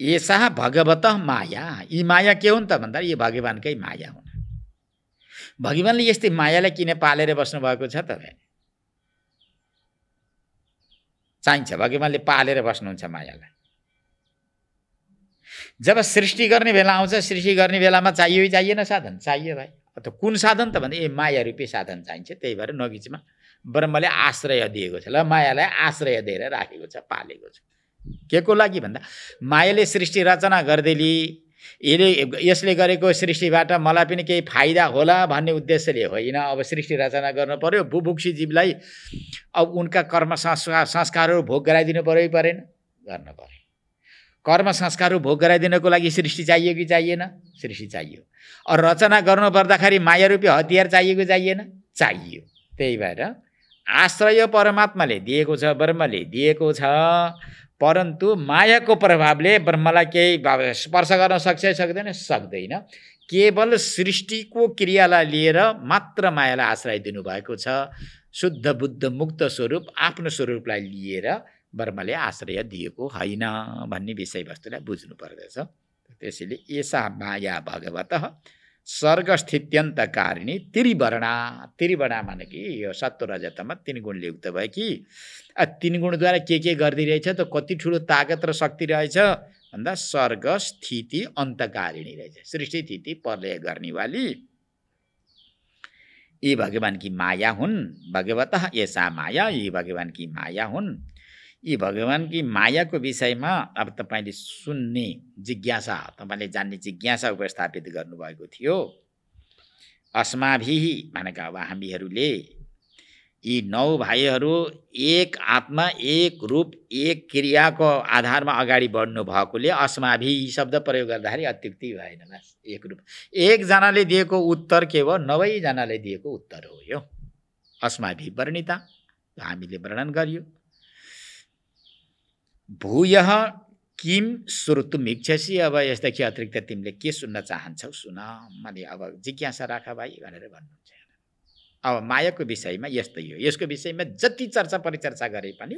एषा भगवतः माया, यी माया के हुन् त भन्दा यो भगवानकै माया हुन्। भगवानले यस्तै मायालाई किन पालेर बस्नुभएको छ त? चाहिन्छ, भगवानले पालेर बस्नुहुन्छ मायालाई। जब सृष्टि गर्ने बेला आउँछ, सृष्टि गर्ने बेलामा चाहियो कि चाहिएन साधन? चाहियो भाइ। त कुन साधन त भन्दा माया रूपी साधन चाहिन्छ। त्यही भएर नगीचमा ब्रह्मले आश्रय दिएको छ, ल मायालाई आश्रय दिएर राखेको छ, पालेको छ। के को लागि भन्दा मायाले सृष्टि रचना गर्दैली, यसले गरेको सृष्टिबाट मलाई पनि केही फाइदा होला भन्ने उद्देश्यले होइन। अब सृष्टि रचना गर्नु पर्यो, बुभुक्षी जीवलाई अब उनका कर्म संस्कारहरू भोग गराइदिनु पर्यो कि परेन? गर्नु पर्यो। कर्म संस्कारहरू भोग गराइदिनको लागि सृष्टि चाहियो कि चाहिएन? सृष्टि चाहियो। और रचना गर्नु पर्दाखेरि माया रूपी हतियार चाहियो कि चाहिएन? चाहियो। त्यही भएर आश्रय परमात्माले दिएको छ, ब्रह्मले दिएको छ, परन्तु मायाको प्रभावले ब्रह्मलाई केही स्पर्श गर्न सक्छ सक्दैन? सक्दैन। केवल सृष्टिको क्रियालाई लिएर मात्र मायालाई आश्रय दिनुभएको छ। शुद्ध बुद्ध मुक्त स्वरूप आफ्नो स्वरूपलाई लिएर ब्रह्मले आश्रय दिएको होइन भन्ने विषयवस्तुलाई बुझ्नु पर्दछ। त्यसैले एषा माया भगवतः सर्गस्थित्यन्तकारिणी त्रिवर्णा। त्रिवर्णा माने कि यो सत्व रजतमा 3 गुणले युक्त भयो कि 3 गुणद्वारा के गर्दिरहेछ त? कति ठुलो ताकत र शक्ति रहेछ भन्दा सर्ग स्थिति अन्तकारिणी रहेछ। सृष्टि स्थिति प्रलय गर्नेवाली यी भगवान की माया हुन्। भगवतः एषा माया, यी भगवान की माया हुन्। यी भगवान की मायाको विषयमा अब तपाईले सुन्ने जिज्ञासा, तपाईले जान्ने जिज्ञासा उपस्थापित गर्नुभएको थियो। अस्माभिः भनेका अब हामीहरूले यी 9 भाइहरू एक आत्मा, एक रूप, एक क्रियाको आधारमा अगाडि बढ्नु भएकोले अस्माभिः शब्द प्रयोग गर्दाखेरि अत्युक्ति भएन। बस एक रूप, एकजनाले दिएको उत्तर के हो? 9 जनाले दिएको उत्तर हो यो। अस्माभिः वर्णिता, हामीले वर्णन गरियो। भूयः किम श्रोतुम इच्छसि, अब यसदेखि अतिरिक्त तिमीले के सुन्न चाहन्छौ सुन, मैले अब जिज्ञासा राख भाइ भनेर भन्नुहुन्छ। अब मायाको विषयमा यस्तै हो। यसको विषयमा जति चर्चा परिचर्चा गरे पनि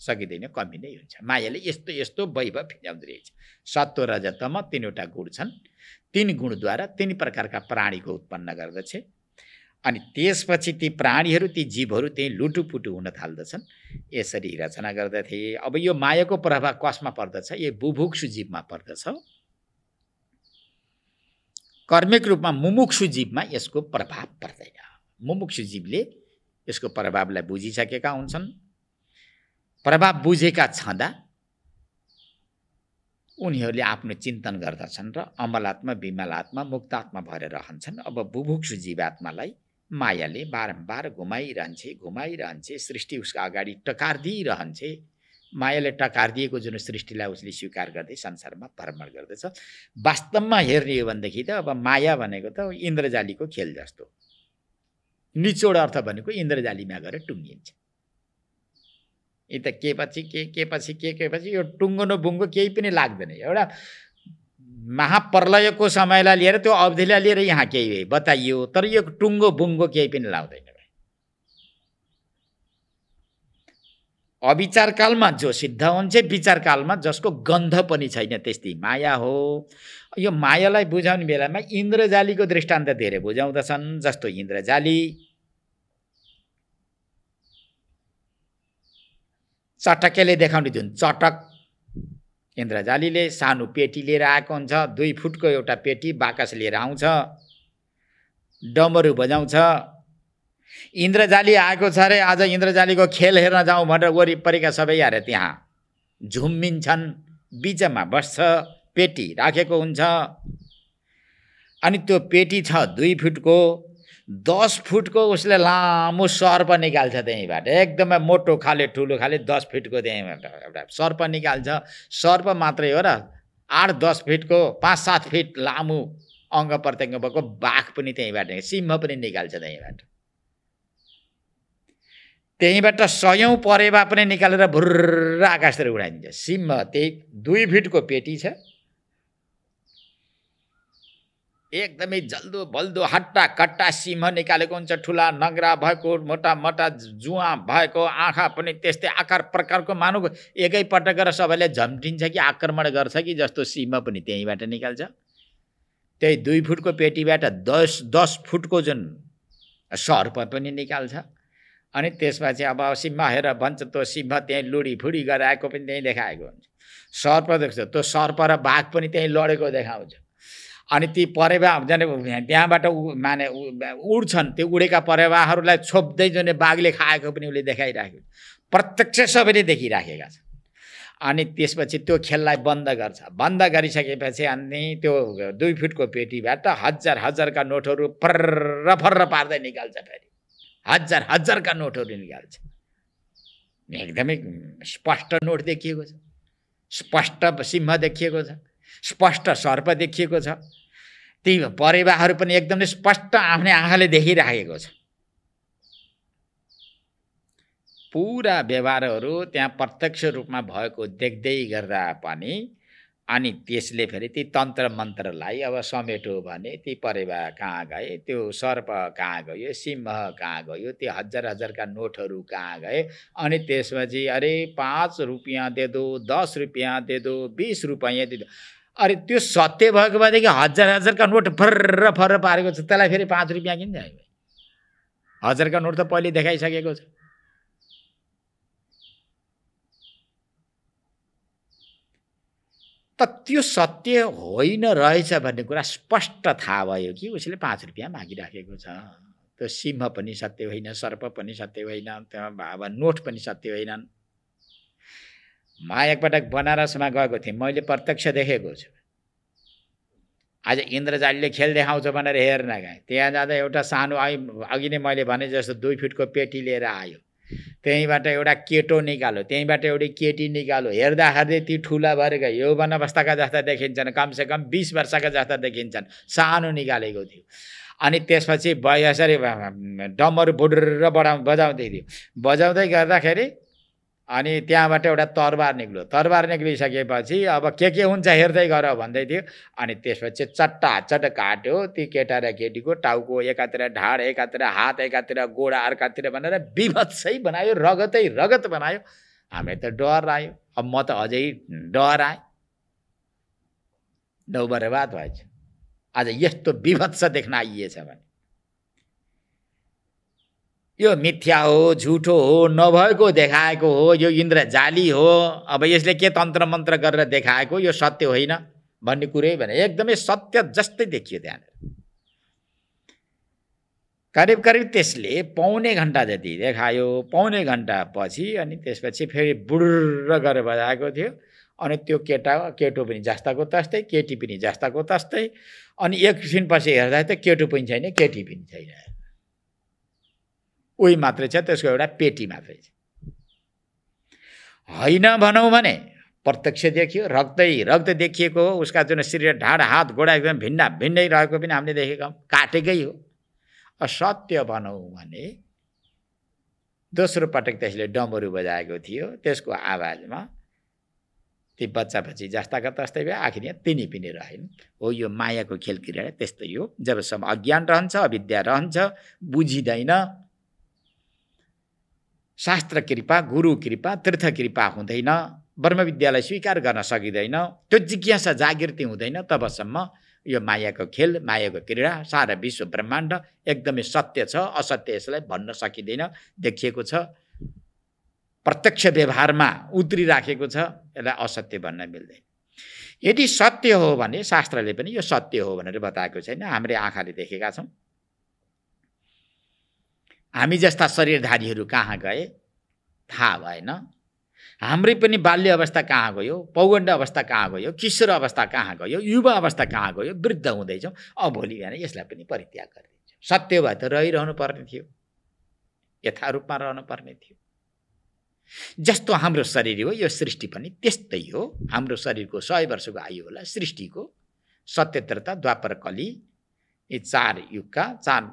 सकिँदैन, कमी नै हुन्छ। मायाले यस्तो यस्तो वैभव फिजाउँदो रहेछ। सत्व रजतमा 3वटा गुण छन्। 3 गुणद्वारा 3 प्रकारका प्राणीको उत्पन्न गर्दछ। अनि त्यसपछि ती प्राणीहरू, ती जीवहरू त्यही लुटुपुटु हुन थाल्दछन्। यसरी रचना गर्दथे। अब यो मायाको प्रभाव कसमा पर्दछ? यो बुभुक्षु जीवमा पर्दछ। कर्मिक रूपमा मुमुक्षु जीवमा यसको प्रभाव पर्दैन। मुमुक्षु जीवले यसको प्रभावलाई बुझिसकेका हुन्छन्। प्रभाव बुझेका छँदा उनीहरूले आफ्नो चिन्तन गर्दछन् र अमलात्मा, विमलात्मा, मुक्तात्मा भएर रहन्छन्। अब बुभुक्षु जीवात्मालाई मायाले बारम्बार घुमाइरहन्छे। सृष्टि उसका अगाडि टकार दिइरहन्छे। मायाले टकार दिएको जुन सृष्टिलाई उसले स्वीकार गर्दै संसारमा भ्रमण गर्दछ। वास्तवमा हेर्ने हो भनेदेखि त अब माया भनेको त इन्द्रजालीको खेल जस्तो। निचोड अर्थ भनेको इन्द्रजालीमा गएर टुङ्गिन्छ। यी त के पछि यो टुङ्गो न बुङ्गो केही पनि लाग्दैन। एउटा महाप्रलयको समयलाई लिएर, त्यो अवधिलाई लिएर यहाँ केही बताइयो, तर यो टुङ्गो बुङ्गो केही पनि लाउँदैन। अविचार कालमा जो सिद्ध हुन्छ, विचार कालमा जसको गन्ध पनि छैन, त्यस्तै माया हो। यो मायालाई बुझाउने बेलामा इन्द्रजालीको दृष्टान्त धेरै बुझाउँदछन्। जस्तो इन्द्रजाली चटकेले देखाउने जुन चटक, इन्द्रजालीले सानो पेटी लिएर आएको हुन्छ। 2 फुटको एउटा पेटी बाकस लिएर आउँछ, डमरू बजाउँछ। इन्द्रजाली आएको छ रे, आज इन्द्रजालीको खेल हेर्न जाउँ भनेर वरिपरिका सबै आएर त्यहाँ झुम्मिन्छन्। बीचमा बस्छ, पेटी राखेको हुन्छ। अनि त्यो पेटी छ 2 फुटको, 10 फुटको उसले लामो सर्प निकाल्छ त्यहीँबाट। एकदमै मोटो खाले, ठुलो खाले 10 फुटको त्यहीँबाट एउटा सर्प निकाल्छ। सर्प मात्रै हो र 8-10 फिटको, 5-7 फिट लामो अङ्ग प्रत्यङ्ग भएको बाघ पनि त्यहीँबाट, सिंह पनि निकाल्छ त्यहीँबाट। त्यहीँबाट 100औं परेवा पनि निकालेर भुर्र आकाशतिर उडाइदिन्छ। सिंह त्यही 2 फिटको पेटी छ, एकदमै जल्दो बल्दो हट्टा कट्टा सिंह निकालेको हुन्छ, ठुला नगरा भएको, मोटा मोटा जुवा भएको, आँखा पनि त्यस्तै आकार प्रकारको, मानव एकैपटक गरेर सबैले झम्टिन्छ कि आक्रमण गर्छ कि जस्तो सिंह पनि त्यहीँबाट निकाल्छ। त्यही 2 फुटको पेटीबाट 10 फुटको जुन सर्प पनि निकाल्छ। अनि त्यसपछि अब सिंह हेर भन्छ, त्यो सिंह त्यहीँ लुडीफुडी गराएको पनि त्यहीँ देखाएको हुन्छ। सर्प देख्छ, त्यो सर्प र बाघ पनि त्यहीँ लडेको देखाउँछ। अनि ती परेवा त्यहाँबाट माने उड्छन्, त्यो उडेका परेवाहरूलाई छोप्दै जुन बाघले खाएको पनि उसले देखाइराखेको, प्रत्यक्ष सबैले देखिराखेका छन्। अनि त्यसपछि त्यो खेललाई बन्द गर्छ। बन्द गरिसकेपछि अनि त्यो 2 फुटको पेटीबाट हजार हजारका नोटहरू फर्र फर्र पार्दै निकाल्छ। फेरि हजार हजारका नोटहरू निकाल्छ। एकदमै स्पष्ट नोट देखिएको छ, स्पष्ट सिंह देखिएको छ, स्पष्ट सर्प देखिएको छ। ती परेवाहरू पनि एकदमै स्पष्ट आफ्नै आँखाले देखिराखेको छ। पुरा व्यवहारहरू त्यहाँ प्रत्यक्ष रूपमा भएको देख्दै गर्दा पनि अनि त्यसले फेरि ती तन्त्र मन्त्रलाई अब समेटो भने ती परेवा कहाँ गए, त्यो सर्प कहाँ गयो, सिंह कहाँ गयो, त्यो हजार हजारका नोटहरू कहाँ गए। अनि त्यसपछि अरे 5 रुपियाँ दे दो, 10 रुपियाँ दे दो, 20 रुपियाँ दे दो। अरे त्यो सत्य भएको भएदेखि हजार हजारका नोट फर्र फर्र पारेको छ, त्यसलाई फेरि 5 रुपियाँ किन जाने? हजारका नोट त पहिले देखाइसकेको छ। त त्यो सत्य होइन रहेछ भन्ने कुरा स्पष्ट थाहा भयो कि उसले 5 रुपियाँ मागिराखेको छ। त्यो सिंह पनि सत्य होइन, सर्प पनि सत्य होइन, त्यो अब नोट पनि सत्य होइनन्। म एकपटक बनारसमा गएको थिएँ, मैले प्रत्यक्ष देखेको छु। आज इन्द्रजालीले खेल देखाउँछ भनेर हेर्न गएँ। त्यहाँ जाँदा एउटा सानो अघि नै मैले भने जस्तो 2 फुटको पेटी लिएर आयो। त्यहीँबाट एउटा केटो निकाल्यो, त्यहीँबाट एउटी केटी निकाल्यो। हेर्दाखेरि ती ठुला भएर गयो, यौवन अवस्थाका जस्ता देखिन्छन्, कमसेकम 20 वर्षका जस्ता देखिन्छन्। सानो निकालेको थियो। अनि त्यसपछि यसरी डमरू बुडुर बजाउँदै थियो। बजाउँदै गर्दाखेरि अनि त्यहाँबाट एउटा तरबार निक्ल्यो। तरबार निक्लिसकेपछि अब के हुन्छ हेर्दै गर भन्दै थियो। अनि त्यसपछि चट्टाचट काट्यो ती केटा र केटीको टाउको, एकातिर ढाड, एकातिर हात, एकातिर गोडा, अर्कातिर भनेर विभत्सै बनायो, रगतै रगत बनायो। हामीलाई त डर आयो। अब म त अझै डर आएँ। 9 बर्बाद भएछ। आज यस्तो विभत्स देख्न आइएछ भने यो मिथ्या हो, झुटो हो, नभएको देखाएको हो, यो इन्द्रजाली हो। अब यसले के तन्त्र मन्त्र गरेर देखाएको, यो सत्य होइन भन्ने कुरै भने एकदमै सत्य जस्तै देखियो। त्यहाँनिर करिब करिब त्यसले पौने घण्टा जति देखायो। पौने घण्टा पछि अनि त्यसपछि फेरि बुडुर्र गरेर बजाएको थियो। अनि त्यो केटो पनि जस्ताको तस्तै, केटी पनि जस्ताको तस्तै। अनि एकछिनपछि हेर्दा त केटो पनि छैन, केटी पनि छैन, उही मात्रै छ, त्यसको एउटा पेटी मात्रै छ। होइन भनौँ भने प्रत्यक्ष देखियो, रक्तै रक्त देखिएको हो। उसका जुन शरीर, ढाड, हात, गोडा एकदम भिन्नै रहेको पनि हामीले देखेका, काटेकै हो। असत्य भनौँ भने दोस्रो पटक त्यसले डमरू बजाएको थियो। त्यसको आवाजमा ती बच्चा बच्ची जस्ताका तस्तै भए, आखिर तिनी पनि रहेन। हो, यो मायाको खेल क्रीडा त्यस्तै हो। जबसम्म अज्ञान रहन्छ, अविद्या रहन्छ, बुझिँदैन, शास्त्र कृपा, गुरु कृपा, तीर्थ कृपा हुँदैन, ब्रह्मविद्यालाई स्वीकार गर्न सकिँदैन, त्यो जिज्ञासा जागृति हुँदैन, तबसम्म यो मायाको खेल, मायाको क्रीडा, सारा विश्व ब्रह्माण्ड एकदमै सत्य छ, असत्य यसलाई भन्न सकिँदैन। देखिएको छ, प्रत्यक्ष व्यवहारमा उत्रिराखेको छ, यसलाई असत्य भन्न मिल्दैन। यदि सत्य हो भने शास्त्रले पनि यो सत्य हो भनेर बताएको छैन, हामीले आँखाले देखेका छौँ। हामी जस्ता शरीरधारीहरू कहाँ गए थाहा भएन। हाम्रै पनि बाल्य अवस्था कहाँ गयो, पौगण्ड अवस्था कहाँ गयो, किशोर अवस्था कहाँ गयो, युवा अवस्था कहाँ गयो, वृद्ध हुँदैछौँ। अब भोलि बिहान यसलाई पनि परित्याग गरिदिन्छौँ। सत्य भए त रहिरहनु पर्ने थियो, यथारूपमा रहनु पर्ने थियो। जस्तो हाम्रो शरीर हो, यो सृष्टि पनि त्यस्तै हो। हाम्रो शरीरको 100 वर्षको आयु होला। सृष्टिको सत्य, त्रेता, द्वापर, कली, यी 4 युगका 4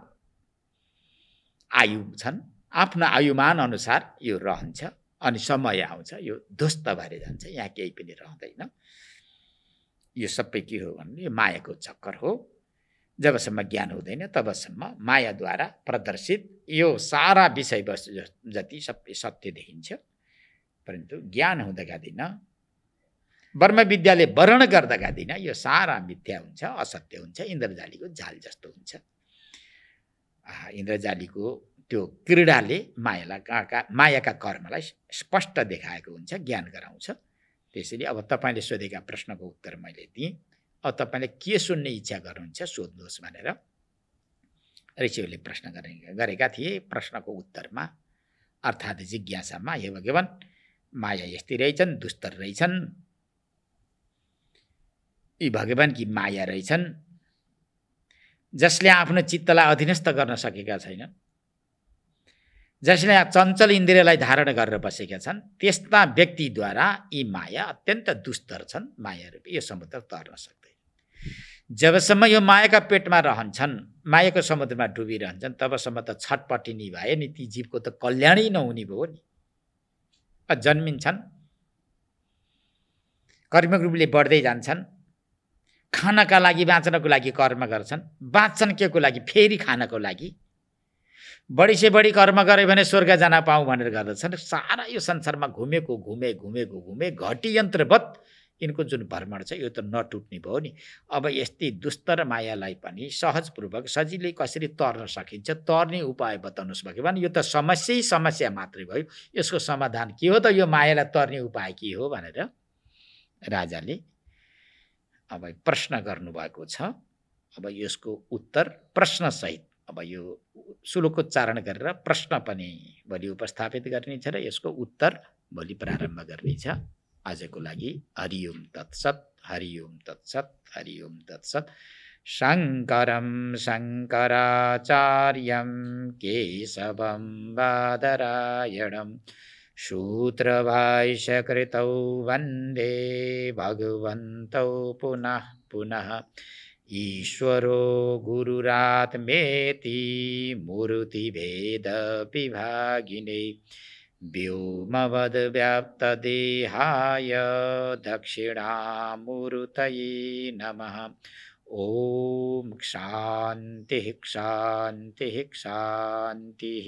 आयु छन्। आफ्नो आयुमान अनुसार यो रहन्छ। अनि समय आउँछ यो ध्वस्त भएर जान्छ, यहाँ केही पनि रहँदैन। यो सबै के हो भने यो मायाको चक्कर हो। जबसम्म ज्ञान हुँदैन तबसम्म मायाद्वारा प्रदर्शित यो सारा विषयवस्तु जति सबै सत्य देखिन्छ। परन्तु ज्ञान हुँदाका दिन, ब्रह्म विद्याले वर्ण गर्दाका दिन यो सारा मिथ्या हुन्छ, असत्य हुन्छ, इन्द्रजालीको जाल जस्तो हुन्छ। इन्द्रजालीको त्यो क्रीडाले मायाका कर्मलाई स्पष्ट देखाएको हुन्छ, ज्ञान गराउँछ। त्यसैले अब तपाईँले सोधेका प्रश्नको उत्तर मैले दिएँ। अब तपाईँले के सुन्ने इच्छा गर्नुहुन्छ सोध्नुहोस् भनेर ऋषिहरूले प्रश्न गरेका थिए। प्रश्नको उत्तरमा अर्थात् जिज्ञासामा, हे भगवान्, माया यस्तै रहेछन्, दुस्तर रहेछन्, यी भगवान् कि माया रहेछन् जसले आफ्नो चित्तलाई अधीनस्थ गर्न सकेका छैनन्, जसले चञ्चल इन्द्रियलाई धारण गरेर बसेका छन्, त्यस्ता व्यक्तिद्वारा यी माया अत्यन्त दुस्तर छन्। माया रूपी यो समुद्र तर्न सक्दैन। जबसम्म यो मायाका पेटमा रहन्छन्, मायाको समुद्रमा डुबिरहन्छन्, तबसम्म त छटपटिनी भए नि ती जीवको त कल्याणै नहुने भयो नि। जन्मिन्छन्, कर्मको रूपले बढ्दै जान्छन्, खानका लागि, बाँच्नको लागि कर्म गर्छन्, बाँच्छन् के को लागि? फेरि खानको लागि। बढी से बढी कर्म गरे भने स्वर्ग जान पाऊँ भनेर गर्दछन्। सारा यो संसारमा घुमे घटी यन्त्रवत यिनको जुन भ्रमण छ यो त नटुट्ने भयो नि। अब यस्तै दुस्तर मायालाई पनि सहजपूर्वक सजिलै कसरी तर्न सकिन्छ, तर्ने उपाय बताउनुहोस् भगवान्। यो त समस्या मात्रै भयो, यसको समाधान के हो त? यो मायालाई तर्ने उपाय के हो भनेर राजाले अब प्रश्न गर्नुभएको छ। अब यसको उत्तर प्रश्नसहित अब यो श्लोकोच्चारण गरेर प्रश्न पनि भोलि उपस्थापित गर्नेछ र यसको उत्तर भोलि प्रारम्भ गर्नेछ। आजको लागि हरिओम तत्सत, हरिओम तत्सत, हरिओम तत्सत। शङ्करं शङ्कराचार्यं केशवं बादरायणं सूत्रभाष्यकृतौ वन्दे भगवन्तौ पुनः पुनः। ईश्वरो गुरुरात्मेति मूर्तिभेदविभागिने व्योमवद्व्याप्तदेहाय दक्षिणामूर्तये नमः। ॐ शान्तिः शान्तिः शान्तिः।